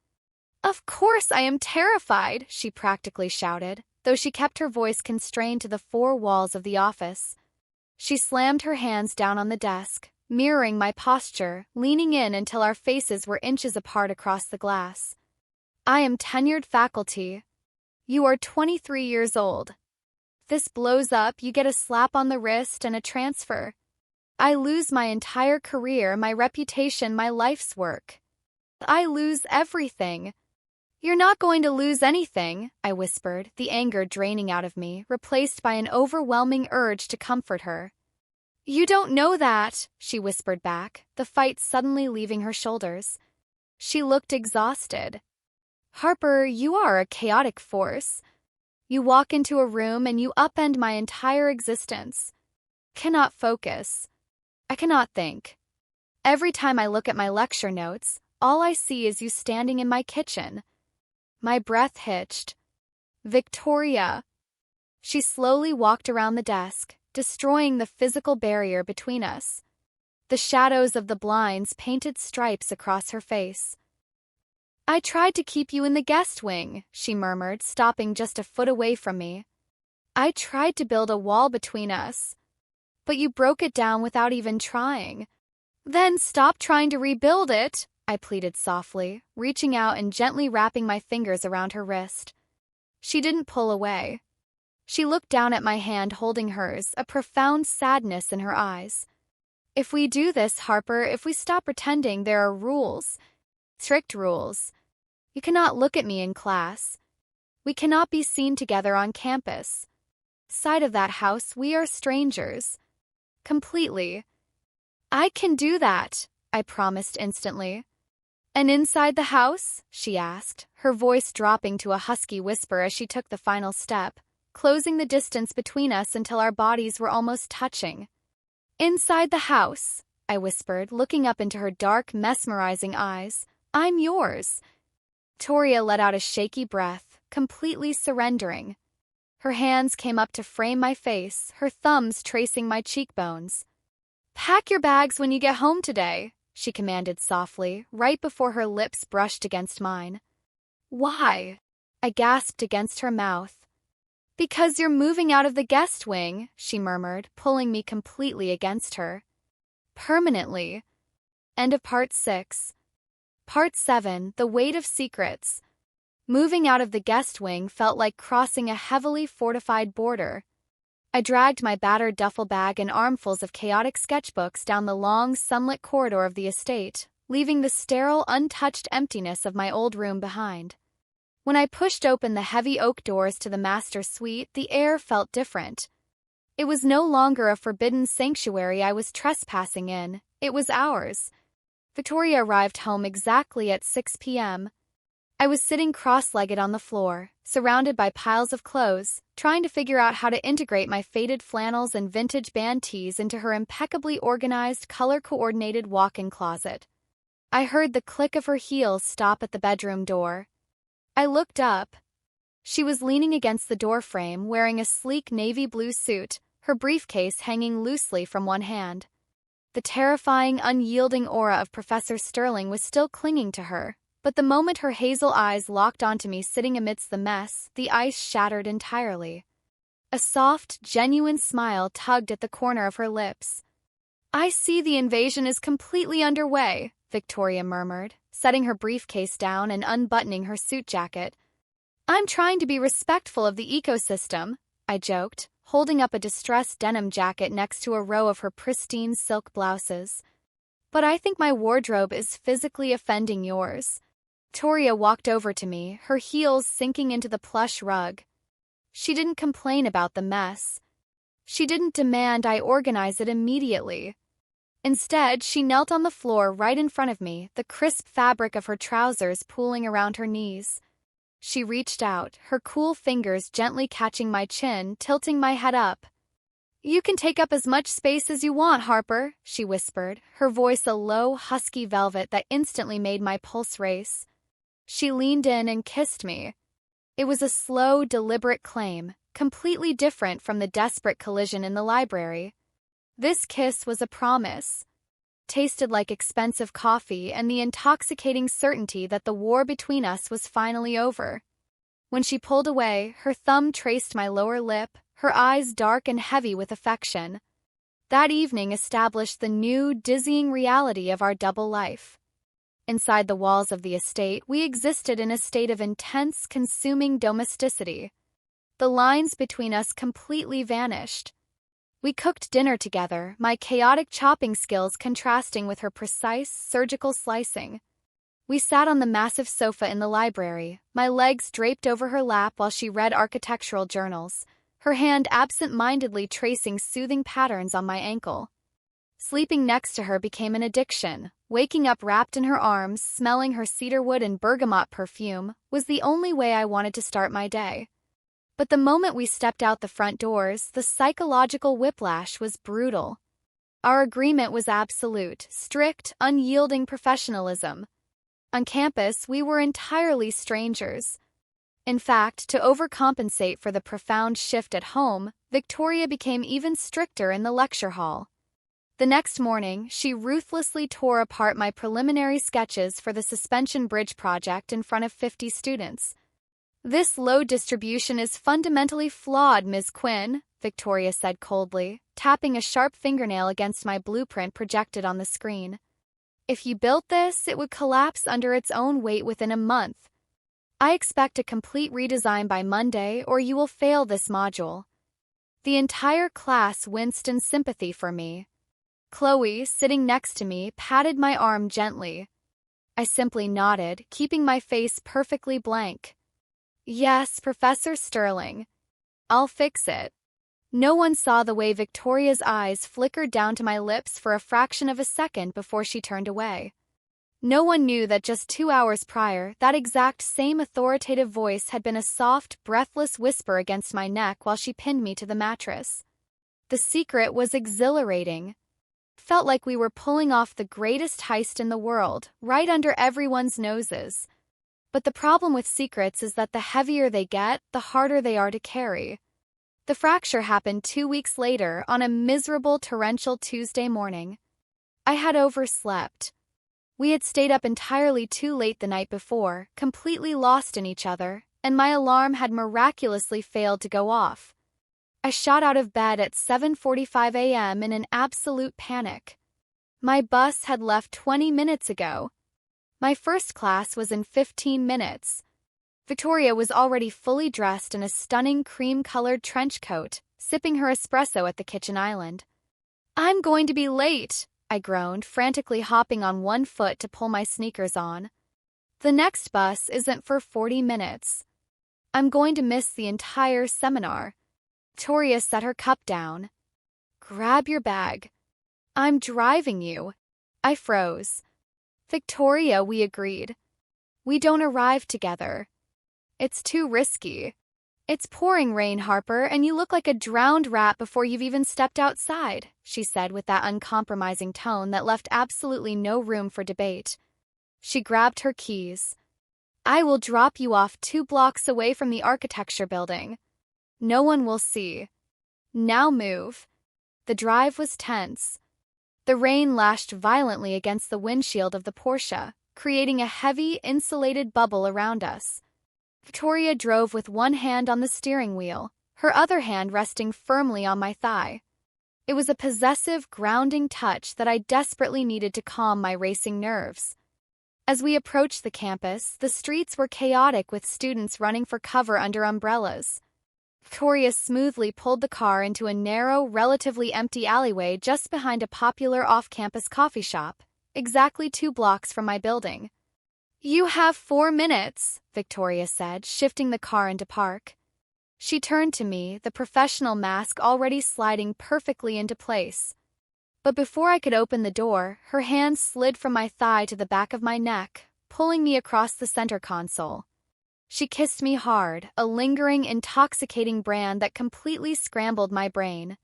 "Of course I am terrified," she practically shouted, though she kept her voice constrained to the 4 walls of the office. She slammed her hands down on the desk, mirroring my posture, leaning in until our faces were inches apart across the glass. "I am tenured faculty. You are 23 years old. If this blows up, you get a slap on the wrist and a transfer. I lose my entire career, my reputation, my life's work. I lose everything." "You're not going to lose anything," I whispered, the anger draining out of me, replaced by an overwhelming urge to comfort her. "You don't know that," she whispered back, the fight suddenly leaving her shoulders. She looked exhausted. "Harper, you are a chaotic force. You walk into a room and you upend my entire existence. Cannot focus. I cannot think. Every time I look at my lecture notes, all I see is you standing in my kitchen." My breath hitched. "Victoria." She slowly walked around the desk, destroying the physical barrier between us. The shadows of the blinds painted stripes across her face. "I tried to keep you in the guest wing," she murmured, stopping just a foot away from me. "I tried to build a wall between us. But you broke it down without even trying." "Then stop trying to rebuild it," I pleaded softly, reaching out and gently wrapping my fingers around her wrist. She didn't pull away. She looked down at my hand holding hers, a profound sadness in her eyes. "If we do this, Harper, if we stop pretending, there are rules. Strict rules. You cannot look at me in class. We cannot be seen together on campus. Outside of that house, we are strangers. Completely." "I can do that," I promised instantly. "And inside the house?" she asked, her voice dropping to a husky whisper as she took the final step. closing the distance between us until our bodies were almost touching. "Inside the house," I whispered, looking up into her dark, mesmerizing eyes. "I'm yours." Victoria let out a shaky breath, completely surrendering. Her hands came up to frame my face, her thumbs tracing my cheekbones. "Pack your bags when you get home today," she commanded softly, right before her lips brushed against mine. "Why?" I gasped against her mouth. "Because you're moving out of the guest wing," she murmured, pulling me completely against her. "Permanently." End of Part 6. Part 7, The Weight of Secrets. Moving out of the guest wing felt like crossing a heavily fortified border. I dragged my battered duffel bag and armfuls of chaotic sketchbooks down the long, sunlit corridor of the estate, leaving the sterile, untouched emptiness of my old room behind. When I pushed open the heavy oak doors to the master suite, the air felt different. It was no longer a forbidden sanctuary I was trespassing in, it was ours. Victoria arrived home exactly at 6 p.m. I was sitting cross-legged on the floor, surrounded by piles of clothes, trying to figure out how to integrate my faded flannels and vintage band tees into her impeccably organized, color-coordinated walk-in closet. I heard the click of her heels stop at the bedroom door. I looked up. She was leaning against the doorframe, wearing a sleek navy blue suit, her briefcase hanging loosely from one hand. The terrifying, unyielding aura of Professor Sterling was still clinging to her, but the moment her hazel eyes locked onto me sitting amidst the mess, the ice shattered entirely. A soft, genuine smile tugged at the corner of her lips. "I see the invasion is completely underway," Victoria murmured, setting her briefcase down and unbuttoning her suit jacket. "I'm trying to be respectful of the ecosystem," I joked, holding up a distressed denim jacket next to a row of her pristine silk blouses. "But I think my wardrobe is physically offending yours." Victoria walked over to me, her heels sinking into the plush rug. She didn't complain about the mess. She didn't demand I organize it immediately. Instead, she knelt on the floor right in front of me, the crisp fabric of her trousers pooling around her knees. She reached out, her cool fingers gently catching my chin, tilting my head up. "You can take up as much space as you want, Harper," she whispered, her voice a low, husky velvet that instantly made my pulse race. She leaned in and kissed me. It was a slow, deliberate claim, completely different from the desperate collision in the library. This kiss was a promise. Tasted like expensive coffee and the intoxicating certainty that the war between us was finally over. When she pulled away, her thumb traced my lower lip, her eyes dark and heavy with affection. That evening established the new, dizzying reality of our double life. Inside the walls of the estate, we existed in a state of intense, consuming domesticity. The lines between us completely vanished. We cooked dinner together, my chaotic chopping skills contrasting with her precise, surgical slicing. We sat on the massive sofa in the library, my legs draped over her lap while she read architectural journals, her hand absent-mindedly tracing soothing patterns on my ankle. Sleeping next to her became an addiction. Waking up wrapped in her arms, smelling her cedarwood and bergamot perfume, was the only way I wanted to start my day. But the moment we stepped out the front doors, the psychological whiplash was brutal. Our agreement was absolute, strict, unyielding professionalism. On campus, we were entirely strangers. In fact, to overcompensate for the profound shift at home, Victoria became even stricter in the lecture hall. The next morning, she ruthlessly tore apart my preliminary sketches for the suspension bridge project in front of 50 students. "This load distribution is fundamentally flawed, Ms. Quinn," Victoria said coldly, tapping a sharp fingernail against my blueprint projected on the screen. "If you built this, it would collapse under its own weight within a month. I expect a complete redesign by Monday, or you will fail this module." The entire class winced in sympathy for me. Chloe, sitting next to me, patted my arm gently. I simply nodded, keeping my face perfectly blank. "Yes, Professor Sterling. I'll fix it." No one saw the way Victoria's eyes flickered down to my lips for a fraction of a second before she turned away. No one knew that just 2 hours prior, that exact same authoritative voice had been a soft, breathless whisper against my neck while she pinned me to the mattress. The secret was exhilarating. Felt like we were pulling off the greatest heist in the world, right under everyone's noses. But the problem with secrets is that the heavier they get, the harder they are to carry. The fracture happened 2 weeks later on a miserable torrential Tuesday morning. I had overslept. We had stayed up entirely too late the night before, completely lost in each other, and my alarm had miraculously failed to go off. I shot out of bed at 7:45 a.m. in an absolute panic. My bus had left 20 minutes ago. My first class was in 15 minutes. Victoria was already fully dressed in a stunning cream-colored trench coat, sipping her espresso at the kitchen island. "I'm going to be late," I groaned, frantically hopping on one foot to pull my sneakers on. "The next bus isn't for 40 minutes. I'm going to miss the entire seminar." Victoria set her cup down. "Grab your bag. I'm driving you." I froze. "Victoria," we agreed. "We don't arrive together. It's too risky. It's pouring rain, Harper, and you look like a drowned rat before you've even stepped outside," she said with that uncompromising tone that left absolutely no room for debate. She grabbed her keys. "I will drop you off 2 blocks away from the architecture building. No one will see. Now move." The drive was tense. The rain lashed violently against the windshield of the Porsche, creating a heavy, insulated bubble around us. Victoria drove with one hand on the steering wheel, her other hand resting firmly on my thigh. It was a possessive, grounding touch that I desperately needed to calm my racing nerves. As we approached the campus, the streets were chaotic with students running for cover under umbrellas. Victoria smoothly pulled the car into a narrow, relatively empty alleyway just behind a popular off-campus coffee shop, exactly 2 blocks from my building. "You have 4 minutes," Victoria said, shifting the car into park. She turned to me, the professional mask already sliding perfectly into place. But before I could open the door, her hand slid from my thigh to the back of my neck, pulling me across the center console. She kissed me hard, a lingering, intoxicating brand that completely scrambled my brain.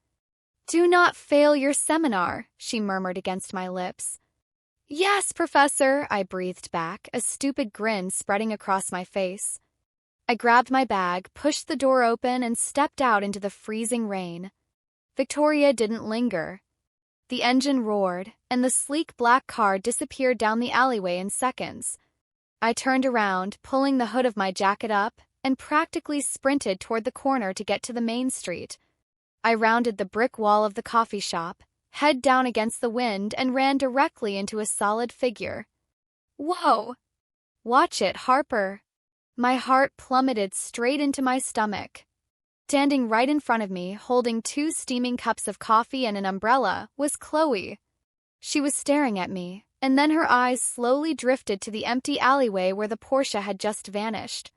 "Do not fail your seminar," she murmured against my lips. "Yes, Professor," I breathed back, a stupid grin spreading across my face. I grabbed my bag, pushed the door open, and stepped out into the freezing rain. Victoria didn't linger. The engine roared, and the sleek black car disappeared down the alleyway in seconds. I turned around, pulling the hood of my jacket up, and practically sprinted toward the corner to get to the main street. I rounded the brick wall of the coffee shop, head down against the wind, and ran directly into a solid figure. "Whoa! Watch it, Harper." My heart plummeted straight into my stomach. Standing right in front of me, holding 2 steaming cups of coffee and an umbrella, was Chloe. She was staring at me, and then her eyes slowly drifted to the empty alleyway where the Porsche had just vanished.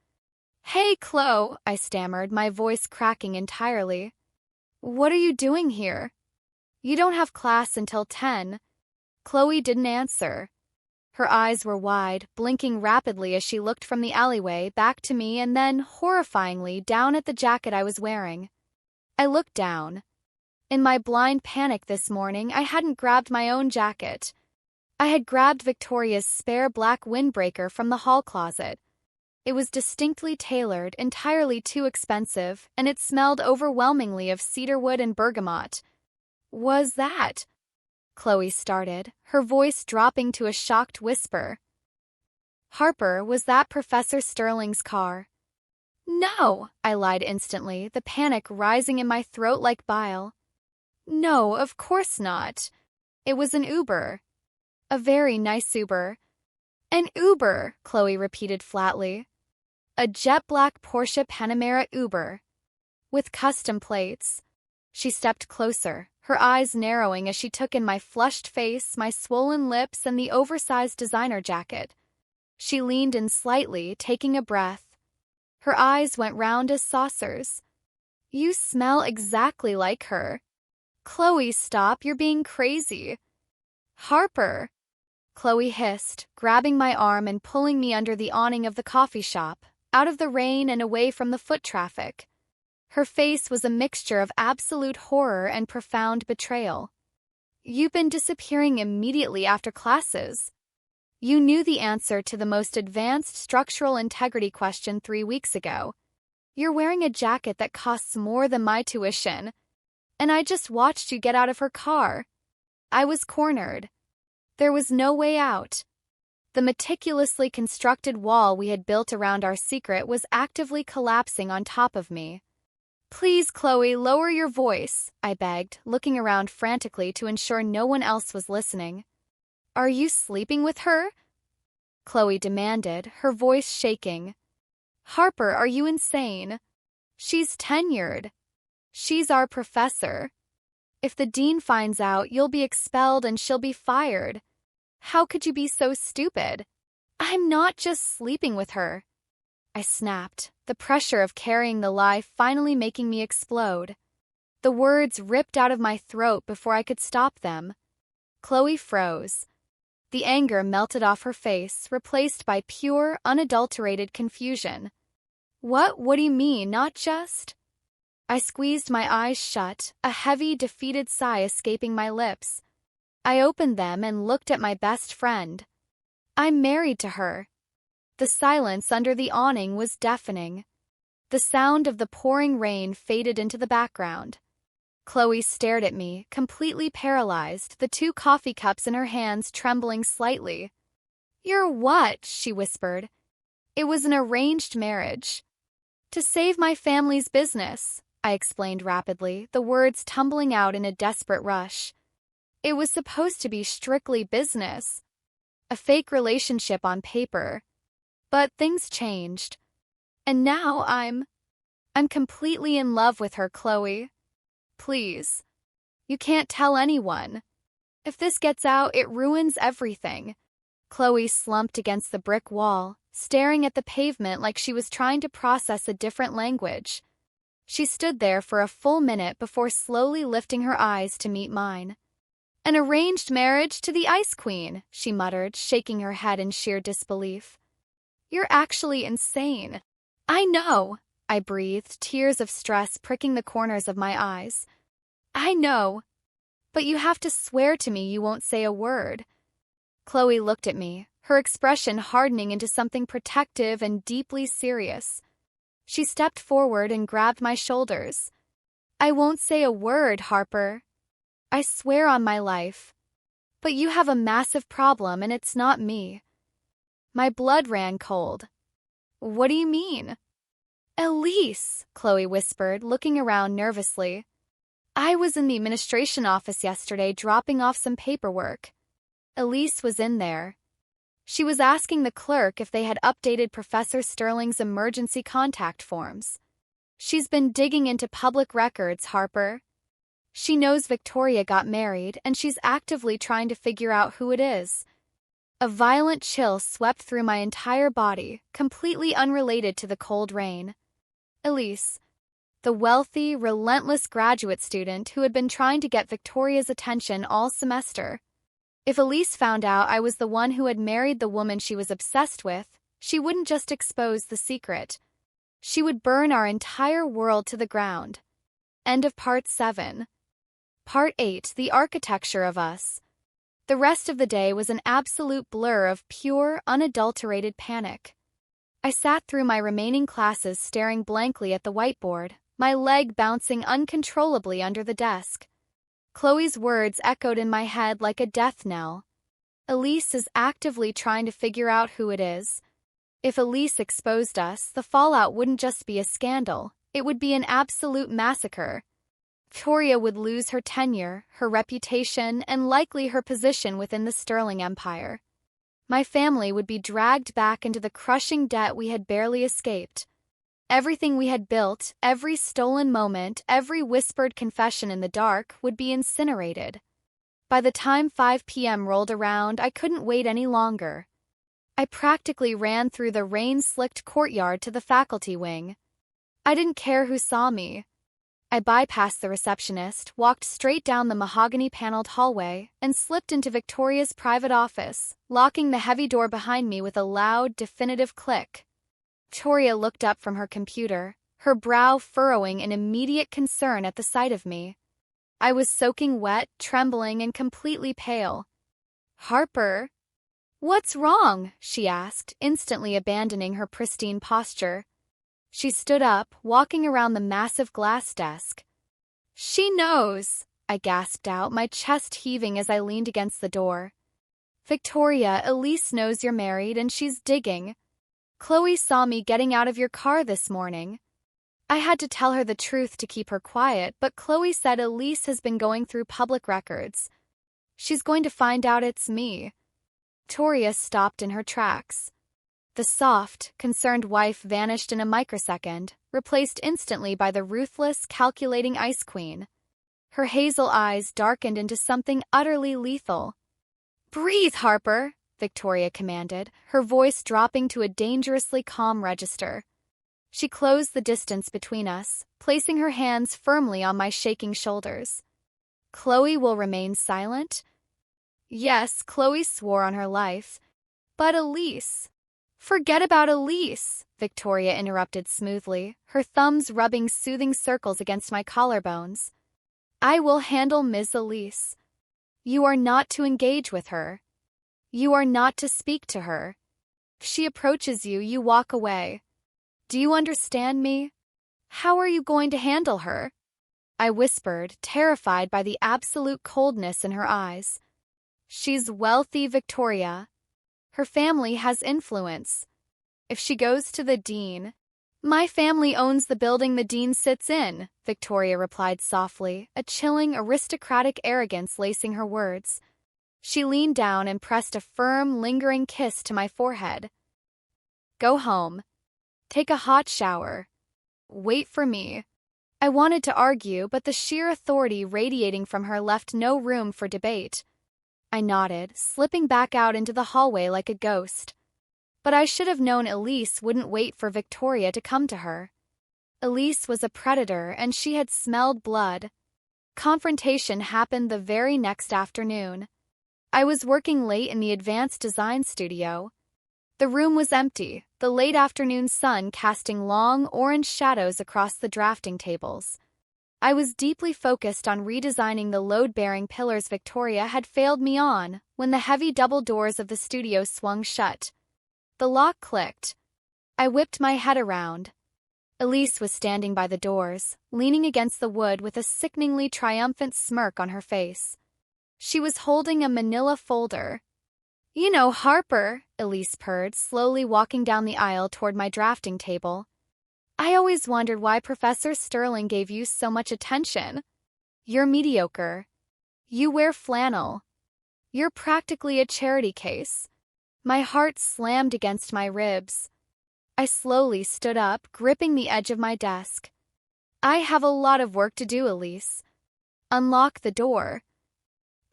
"Hey, Chloe," I stammered, my voice cracking entirely. "What are you doing here?" "You don't have class until 10. Chloe didn't answer. Her eyes were wide, blinking rapidly as she looked from the alleyway back to me and then, horrifyingly, down at the jacket I was wearing. I looked down. In my blind panic this morning, I hadn't grabbed my own jacket. I had grabbed Victoria's spare black windbreaker from the hall closet. It was distinctly tailored, entirely too expensive, and it smelled overwhelmingly of cedarwood and bergamot. "Was that?" Chloe started, her voice dropping to a shocked whisper. "Harper, was that Professor Sterling's car?" "No," I lied instantly, the panic rising in my throat like bile. "No, of course not. It was an Uber. A very nice Uber." "An Uber," Chloe repeated flatly. "A jet-black Porsche Panamera Uber. With custom plates." She stepped closer, her eyes narrowing as she took in my flushed face, my swollen lips, and the oversized designer jacket. She leaned in slightly, taking a breath. Her eyes went round as saucers. "You smell exactly like her." "Chloe, stop, you're being crazy." "Harper." Chloe hissed, grabbing my arm and pulling me under the awning of the coffee shop, out of the rain and away from the foot traffic. Her face was a mixture of absolute horror and profound betrayal. "You've been disappearing immediately after classes. You knew the answer to the most advanced structural integrity question 3 weeks ago. You're wearing a jacket that costs more than my tuition. And I just watched you get out of her car." I was cornered. There was no way out. The meticulously constructed wall we had built around our secret was actively collapsing on top of me. "Please, Chloe, lower your voice," I begged, looking around frantically to ensure no one else was listening. "Are you sleeping with her?" Chloe demanded, her voice shaking. "Harper, are you insane? She's tenured. She's our professor. If the dean finds out, you'll be expelled and she'll be fired. How could you be so stupid?" "I'm not just sleeping with her," I snapped, the pressure of carrying the lie finally making me explode. The words ripped out of my throat before I could stop them. Chloe froze. The anger melted off her face, replaced by pure, unadulterated confusion. What do you mean, not just?" I squeezed my eyes shut, a heavy, defeated sigh escaping my lips. I opened them and looked at my best friend. "I'm married to her." The silence under the awning was deafening. The sound of the pouring rain faded into the background. Chloe stared at me, completely paralyzed, the 2 coffee cups in her hands trembling slightly. "You're what?" she whispered. "It was an arranged marriage. To save my family's business," I explained rapidly, the words tumbling out in a desperate rush. "It was supposed to be strictly business. A fake relationship on paper. But things changed. And now I'm completely in love with her, Chloe. Please. You can't tell anyone. If this gets out, it ruins everything." Chloe slumped against the brick wall, staring at the pavement like she was trying to process a different language. She stood there for a full minute before slowly lifting her eyes to meet mine. "An arranged marriage to the Ice Queen," she muttered, shaking her head in sheer disbelief. "You're actually insane." "I know," I breathed, tears of stress pricking the corners of my eyes. "I know. But you have to swear to me you won't say a word." Chloe looked at me, her expression hardening into something protective and deeply serious. She stepped forward and grabbed my shoulders. "I won't say a word, Harper. I swear on my life. But you have a massive problem and it's not me." My blood ran cold. "What do you mean?" "Elise," Chloe whispered, looking around nervously. "I was in the administration office yesterday dropping off some paperwork. Elise was in there. She was asking the clerk if they had updated Professor Sterling's emergency contact forms. She's been digging into public records, Harper. She knows Victoria got married, and she's actively trying to figure out who it is." A violent chill swept through my entire body, completely unrelated to the cold rain. Elise, the wealthy, relentless graduate student who had been trying to get Victoria's attention all semester. If Elise found out I was the one who had married the woman she was obsessed with, she wouldn't just expose the secret. She would burn our entire world to the ground. End of Part 7. Part 8, The Architecture of Us. The rest of the day was an absolute blur of pure, unadulterated panic. I sat through my remaining classes staring blankly at the whiteboard, my leg bouncing uncontrollably under the desk. Chloe's words echoed in my head like a death knell. Elise is actively trying to figure out who it is. If Elise exposed us, the fallout wouldn't just be a scandal, it would be an absolute massacre. Victoria would lose her tenure, her reputation, and likely her position within the Sterling Empire. My family would be dragged back into the crushing debt we had barely escaped. Everything we had built, every stolen moment, every whispered confession in the dark would be incinerated. By the time 5 p.m. rolled around, I couldn't wait any longer. I practically ran through the rain-slicked courtyard to the faculty wing. I didn't care who saw me. I bypassed the receptionist, walked straight down the mahogany-paneled hallway, and slipped into Victoria's private office, locking the heavy door behind me with a loud, definitive click. Victoria looked up from her computer, her brow furrowing in immediate concern at the sight of me. I was soaking wet, trembling, and completely pale. "Harper? What's wrong?" she asked, instantly abandoning her pristine posture. She stood up, walking around the massive glass desk. "She knows," I gasped out, my chest heaving as I leaned against the door. "Victoria, Elise knows you're married and she's digging. Chloe saw me getting out of your car this morning. I had to tell her the truth to keep her quiet, but Chloe said Elise has been going through public records. She's going to find out it's me." Victoria stopped in her tracks. The soft, concerned wife vanished in a microsecond, replaced instantly by the ruthless, calculating ice queen. Her hazel eyes darkened into something utterly lethal. "Breathe, Harper," Victoria commanded, her voice dropping to a dangerously calm register. She closed the distance between us, placing her hands firmly on my shaking shoulders. "Chloe will remain silent?" "Yes," Chloe swore on her life. "But Elise—" "Forget about Elise," Victoria interrupted smoothly, her thumbs rubbing soothing circles against my collarbones. "I will handle Ms. Elise. You are not to engage with her. You are not to speak to her. If she approaches you, you walk away. Do you understand me? How are you going to handle her?" I whispered, terrified by the absolute coldness in her eyes. "She's wealthy, Victoria. Her family has influence. If she goes to the dean—" "My family owns the building the dean sits in," Victoria replied softly, a chilling, aristocratic arrogance lacing her words. She leaned down and pressed a firm, lingering kiss to my forehead. "Go home. Take a hot shower. Wait for me." I wanted to argue, but the sheer authority radiating from her left no room for debate. I nodded, slipping back out into the hallway like a ghost. But I should have known Elise wouldn't wait for Victoria to come to her. Elise was a predator, and she had smelled blood. Confrontation happened the very next afternoon. I was working late in the advanced design studio. The room was empty, the late afternoon sun casting long, orange shadows across the drafting tables. I was deeply focused on redesigning the load-bearing pillars Victoria had failed me on when the heavy double doors of the studio swung shut. The lock clicked. I whipped my head around. Elise was standing by the doors, leaning against the wood with a sickeningly triumphant smirk on her face. She was holding a manila folder. "You know, Harper," Elise purred, slowly walking down the aisle toward my drafting table. "I always wondered why Professor Sterling gave you so much attention. You're mediocre. You wear flannel. You're practically a charity case." My heart slammed against my ribs. I slowly stood up, gripping the edge of my desk. "I have a lot of work to do, Elise. Unlock the door."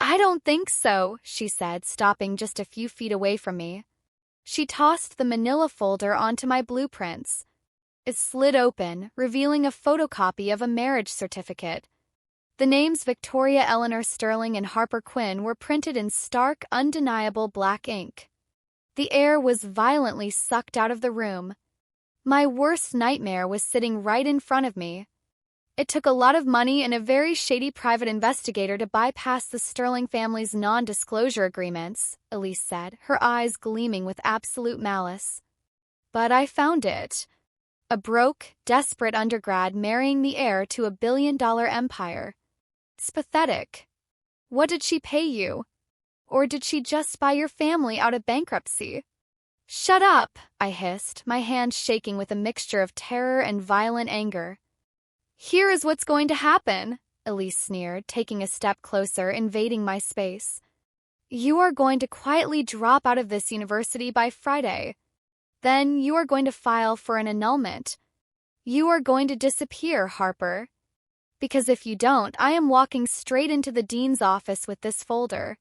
"I don't think so," she said, stopping just a few feet away from me. She tossed the manila folder onto my blueprints. It slid open, revealing a photocopy of a marriage certificate. The names Victoria Eleanor Sterling and Harper Quinn were printed in stark, undeniable black ink. The air was violently sucked out of the room. My worst nightmare was sitting right in front of me. It took a lot of money and a very shady private investigator to bypass the Sterling family's non-disclosure agreements, Elise said, her eyes gleaming with absolute malice. "But I found it. A broke, desperate undergrad marrying the heir to a billion-dollar empire. It's pathetic. What did she pay you? Or did she just buy your family out of bankruptcy?" "Shut up," I hissed, my hands shaking with a mixture of terror and violent anger. "Here is what's going to happen," Elise sneered, taking a step closer, invading my space. "You are going to quietly drop out of this university by Friday. Then you are going to file for an annulment. You are going to disappear, Harper. Because if you don't, I am walking straight into the dean's office with this folder.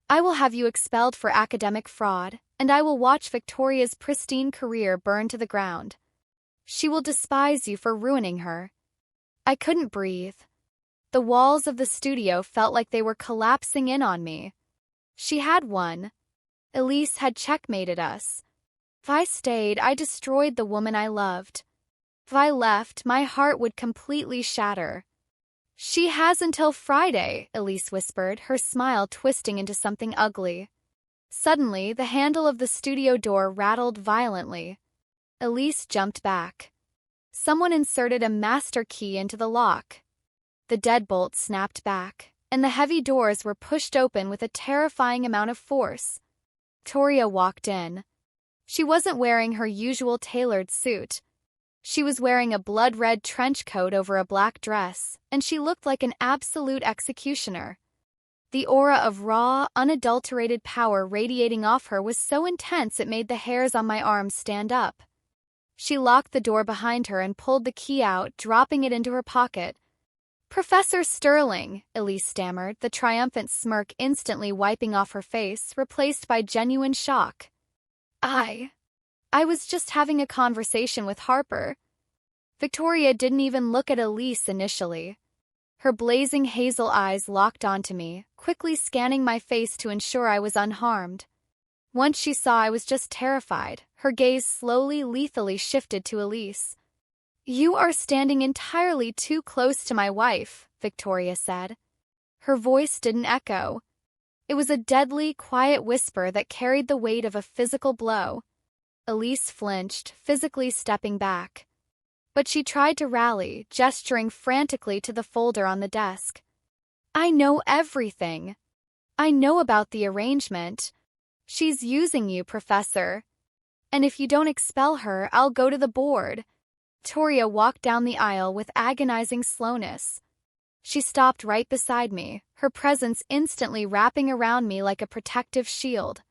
I will have you expelled for academic fraud, and I will watch Victoria's pristine career burn to the ground. She will despise you for ruining her. I couldn't breathe. The walls of the studio felt like they were collapsing in on me. She had won. Elise had checkmated us. If I stayed, I destroyed the woman I loved. If I left, my heart would completely shatter. She has until Friday, Elise whispered, her smile twisting into something ugly. Suddenly, the handle of the studio door rattled violently. Elise jumped back. Someone inserted a master key into the lock. The deadbolt snapped back, and the heavy doors were pushed open with a terrifying amount of force. Victoria walked in. She wasn't wearing her usual tailored suit. She was wearing a blood-red trench coat over a black dress, and she looked like an absolute executioner. The aura of raw, unadulterated power radiating off her was so intense it made the hairs on my arms stand up. She locked the door behind her and pulled the key out, dropping it into her pocket. "Professor Sterling," Elise stammered, the triumphant smirk instantly wiping off her face, replaced by genuine shock. I was just having a conversation with Harper." Victoria didn't even look at Elise initially. Her blazing hazel eyes locked onto me, quickly scanning my face to ensure I was unharmed. Once she saw I was just terrified, her gaze slowly, lethally shifted to Elise. "You are standing entirely too close to my wife," Victoria said. Her voice didn't echo. It was a deadly, quiet whisper that carried the weight of a physical blow. Elise flinched, physically stepping back. But she tried to rally, gesturing frantically to the folder on the desk. "I know everything. I know about the arrangement. She's using you, Professor. And if you don't expel her, I'll go to the board." Victoria walked down the aisle with agonizing slowness. She stopped right beside me, her presence instantly wrapping around me like a protective shield.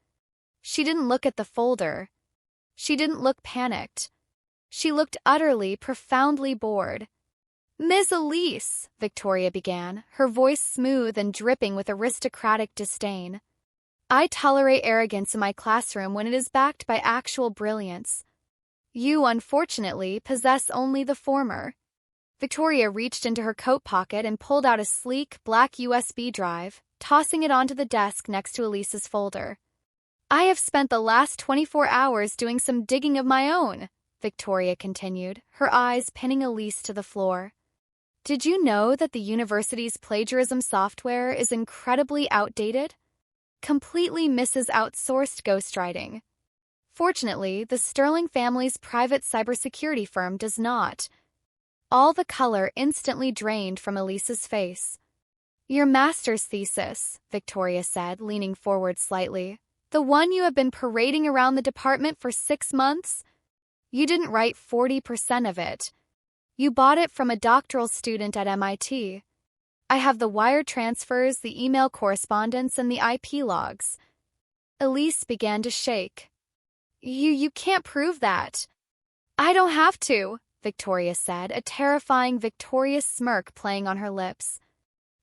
She didn't look at the folder. She didn't look panicked. She looked utterly, profoundly bored. "Ms. Elise," Victoria began, her voice smooth and dripping with aristocratic disdain. "I tolerate arrogance in my classroom when it is backed by actual brilliance. You, unfortunately, possess only the former." Victoria reached into her coat pocket and pulled out a sleek, black USB drive, tossing it onto the desk next to Elise's folder. "I have spent the last 24 hours doing some digging of my own," Victoria continued, her eyes pinning Elise to the floor. "Did you know that the university's plagiarism software is incredibly outdated? Completely misses outsourced ghostwriting. Fortunately, the Sterling family's private cybersecurity firm does not." All the color instantly drained from Elise's face. "Your master's thesis," Victoria said, leaning forward slightly. "The one you have been parading around the department for 6 months? You didn't write 40% of it. You bought it from a doctoral student at MIT. I have the wire transfers, the email correspondence, and the IP logs." Elise began to shake. You can't prove that." "I don't have to," Victoria said, a terrifying, victorious smirk playing on her lips.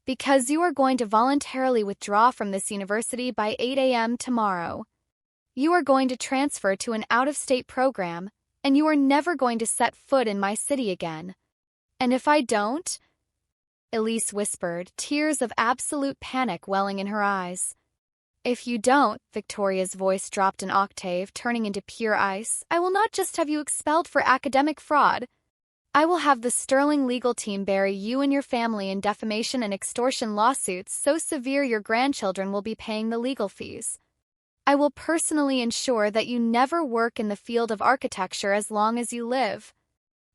"Because you are going to voluntarily withdraw from this university by 8 a.m. tomorrow. You are going to transfer to an out-of-state program, and you are never going to set foot in my city again. And if I don't?" Elise whispered, tears of absolute panic welling in her eyes. "If you don't," Victoria's voice dropped an octave, turning into pure ice, "I will not just have you expelled for academic fraud. I will have the Sterling legal team bury you and your family in defamation and extortion lawsuits so severe your grandchildren will be paying the legal fees. I will personally ensure that you never work in the field of architecture as long as you live.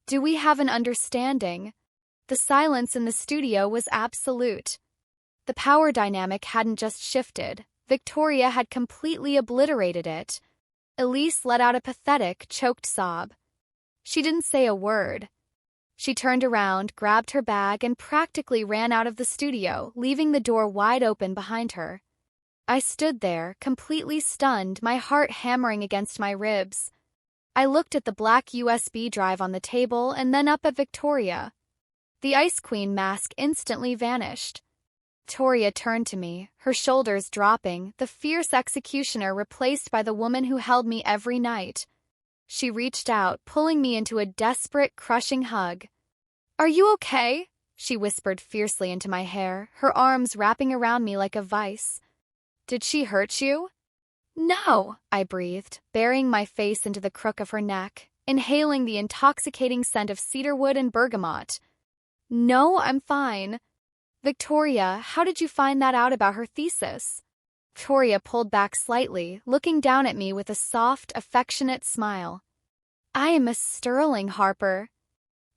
Do we have an understanding?" The silence in the studio was absolute. The power dynamic hadn't just shifted. Victoria had completely obliterated it. Elise let out a pathetic, choked sob. She didn't say a word. She turned around, grabbed her bag, and practically ran out of the studio, leaving the door wide open behind her. I stood there, completely stunned, my heart hammering against my ribs. I looked at the black USB drive on the table and then up at Victoria. The Ice Queen mask instantly vanished. Victoria turned to me, her shoulders dropping, the fierce executioner replaced by the woman who held me every night. She reached out, pulling me into a desperate, crushing hug. Are you okay? She whispered fiercely into my hair, her arms wrapping around me like a vice. Did she hurt you? No, I breathed, burying my face into the crook of her neck, inhaling the intoxicating scent of cedarwood and bergamot. No, I'm fine. Victoria, how did you find that out about her thesis? Victoria pulled back slightly, looking down at me with a soft, affectionate smile. I am Miss Sterling, Harper.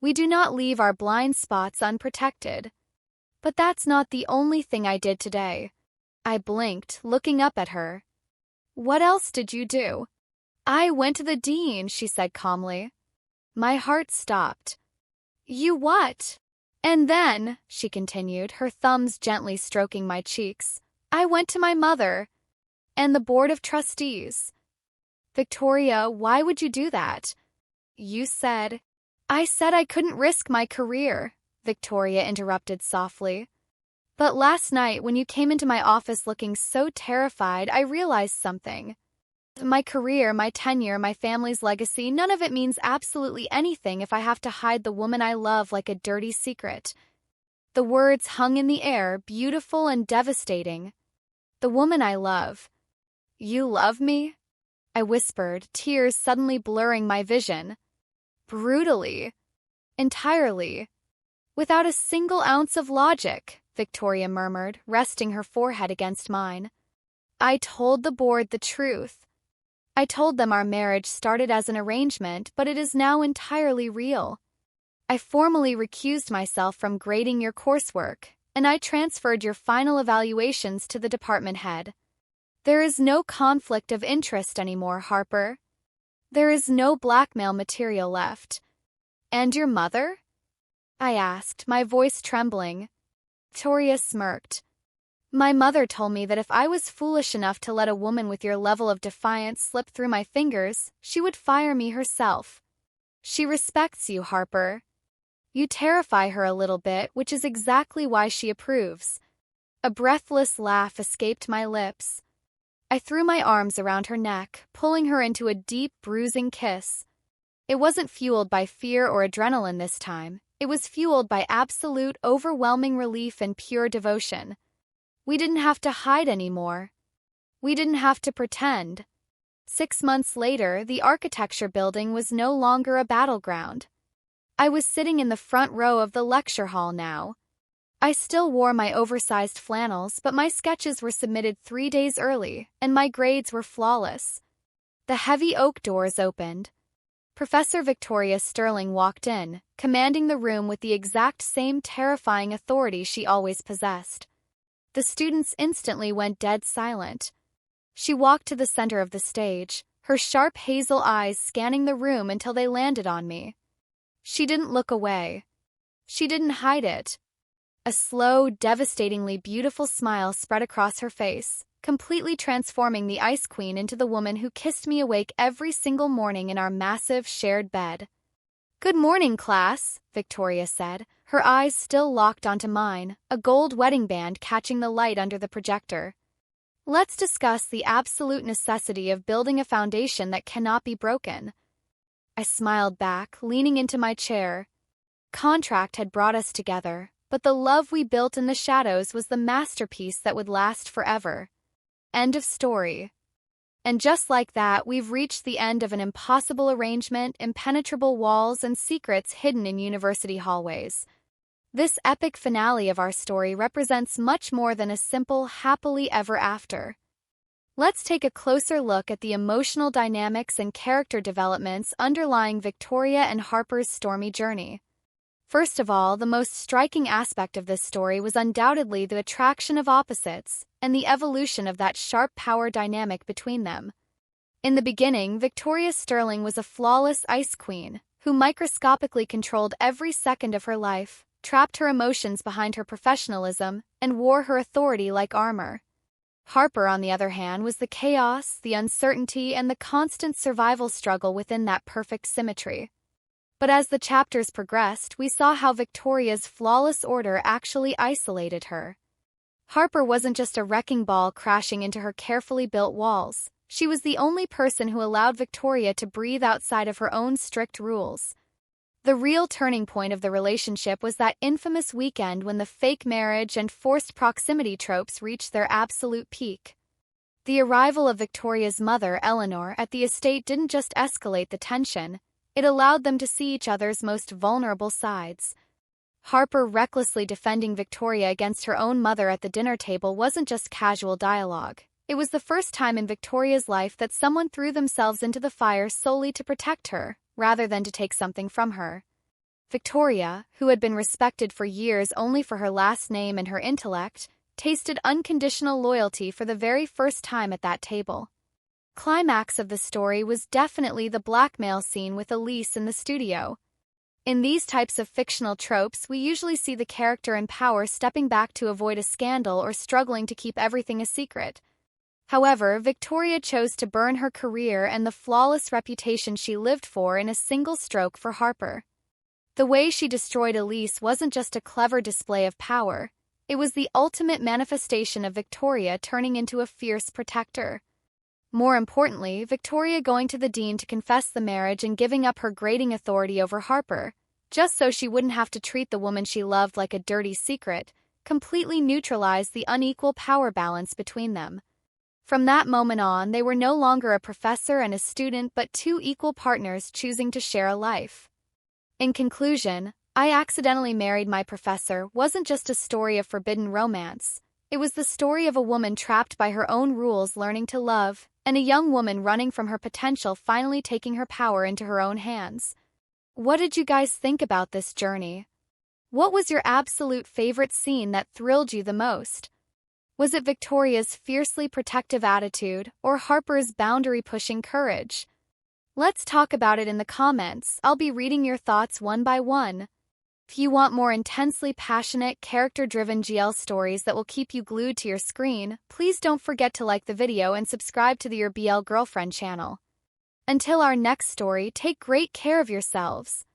We do not leave our blind spots unprotected. But that's not the only thing I did today. I blinked, looking up at her. What else did you do? I went to the dean, she said calmly. My heart stopped. You what? And then, she continued, her thumbs gently stroking my cheeks, I went to my mother and the board of trustees. Victoria, why would you do that? You said. I said I couldn't risk my career, Victoria interrupted softly. But last night, when you came into my office looking so terrified, I realized something. My career, my tenure, my family's legacy, none of it means absolutely anything if I have to hide the woman I love like a dirty secret. The words hung in the air, beautiful and devastating. The woman I love. You love me? I whispered, tears suddenly blurring my vision. Brutally. Entirely. Without a single ounce of logic, Victoria murmured, resting her forehead against mine. I told the board the truth. I told them our marriage started as an arrangement, but it is now entirely real. I formally recused myself from grading your coursework, and I transferred your final evaluations to the department head. There is no conflict of interest anymore, Harper. There is no blackmail material left. And your mother? I asked, my voice trembling. Victoria smirked. My mother told me that if I was foolish enough to let a woman with your level of defiance slip through my fingers, she would fire me herself. She respects you, Harper. You terrify her a little bit, which is exactly why she approves. A breathless laugh escaped my lips. I threw my arms around her neck, pulling her into a deep, bruising kiss. It wasn't fueled by fear or adrenaline this time. It was fueled by absolute, overwhelming relief and pure devotion. We didn't have to hide anymore. We didn't have to pretend. 6 months later, the architecture building was no longer a battleground. I was sitting in the front row of the lecture hall now. I still wore my oversized flannels, but my sketches were submitted 3 days early, and my grades were flawless. The heavy oak doors opened. Professor Victoria Sterling walked in, commanding the room with the exact same terrifying authority she always possessed. The students instantly went dead silent. She walked to the center of the stage, her sharp hazel eyes scanning the room until they landed on me. She didn't look away. She didn't hide it. A slow, devastatingly beautiful smile spread across her face, completely transforming the Ice Queen into the woman who kissed me awake every single morning in our massive, shared bed. Good morning, class, Victoria said, her eyes still locked onto mine, a gold wedding band catching the light under the projector. Let's discuss the absolute necessity of building a foundation that cannot be broken. I smiled back, leaning into my chair. Contract had brought us together, but the love we built in the shadows was the masterpiece that would last forever. End of story. And just like that, we've reached the end of an impossible arrangement, impenetrable walls, and secrets hidden in university hallways. This epic finale of our story represents much more than a simple happily ever after. Let's take a closer look at the emotional dynamics and character developments underlying Victoria and Harper's stormy journey. First of all, the most striking aspect of this story was undoubtedly the attraction of opposites and the evolution of that sharp power dynamic between them. In the beginning, Victoria Sterling was a flawless ice queen who microscopically controlled every second of her life, trapped her emotions behind her professionalism, and wore her authority like armor. Harper, on the other hand, was the chaos, the uncertainty, and the constant survival struggle within that perfect symmetry. But as the chapters progressed, we saw how Victoria's flawless order actually isolated her. Harper wasn't just a wrecking ball crashing into her carefully built walls. She was the only person who allowed Victoria to breathe outside of her own strict rules. The real turning point of the relationship was that infamous weekend when the fake marriage and forced proximity tropes reached their absolute peak. The arrival of Victoria's mother, Eleanor, at the estate didn't just escalate the tension, it allowed them to see each other's most vulnerable sides. Harper recklessly defending Victoria against her own mother at the dinner table wasn't just casual dialogue. It was the first time in Victoria's life that someone threw themselves into the fire solely to protect her, rather than to take something from her. Victoria, who had been respected for years only for her last name and her intellect, tasted unconditional loyalty for the very first time at that table. Climax of the story was definitely the blackmail scene with Elise in the studio. In these types of fictional tropes, we usually see the character in power stepping back to avoid a scandal or struggling to keep everything a secret. However, Victoria chose to burn her career and the flawless reputation she lived for in a single stroke for Harper. The way she destroyed Elise wasn't just a clever display of power, it was the ultimate manifestation of Victoria turning into a fierce protector. More importantly, Victoria going to the dean to confess the marriage and giving up her grading authority over Harper, just so she wouldn't have to treat the woman she loved like a dirty secret, completely neutralized the unequal power balance between them. From that moment on, they were no longer a professor and a student but two equal partners choosing to share a life. In conclusion, I Accidentally Married My Professor wasn't just a story of forbidden romance. It was the story of a woman trapped by her own rules learning to love, and a young woman running from her potential finally taking her power into her own hands. What did you guys think about this journey? What was your absolute favorite scene that thrilled you the most? Was it Victoria's fiercely protective attitude or Harper's boundary-pushing courage? Let's talk about it in the comments. I'll be reading your thoughts one by one. If you want more intensely passionate, character-driven GL stories that will keep you glued to your screen, please don't forget to like the video and subscribe to the Your BL Girlfriend channel. Until our next story, take great care of yourselves.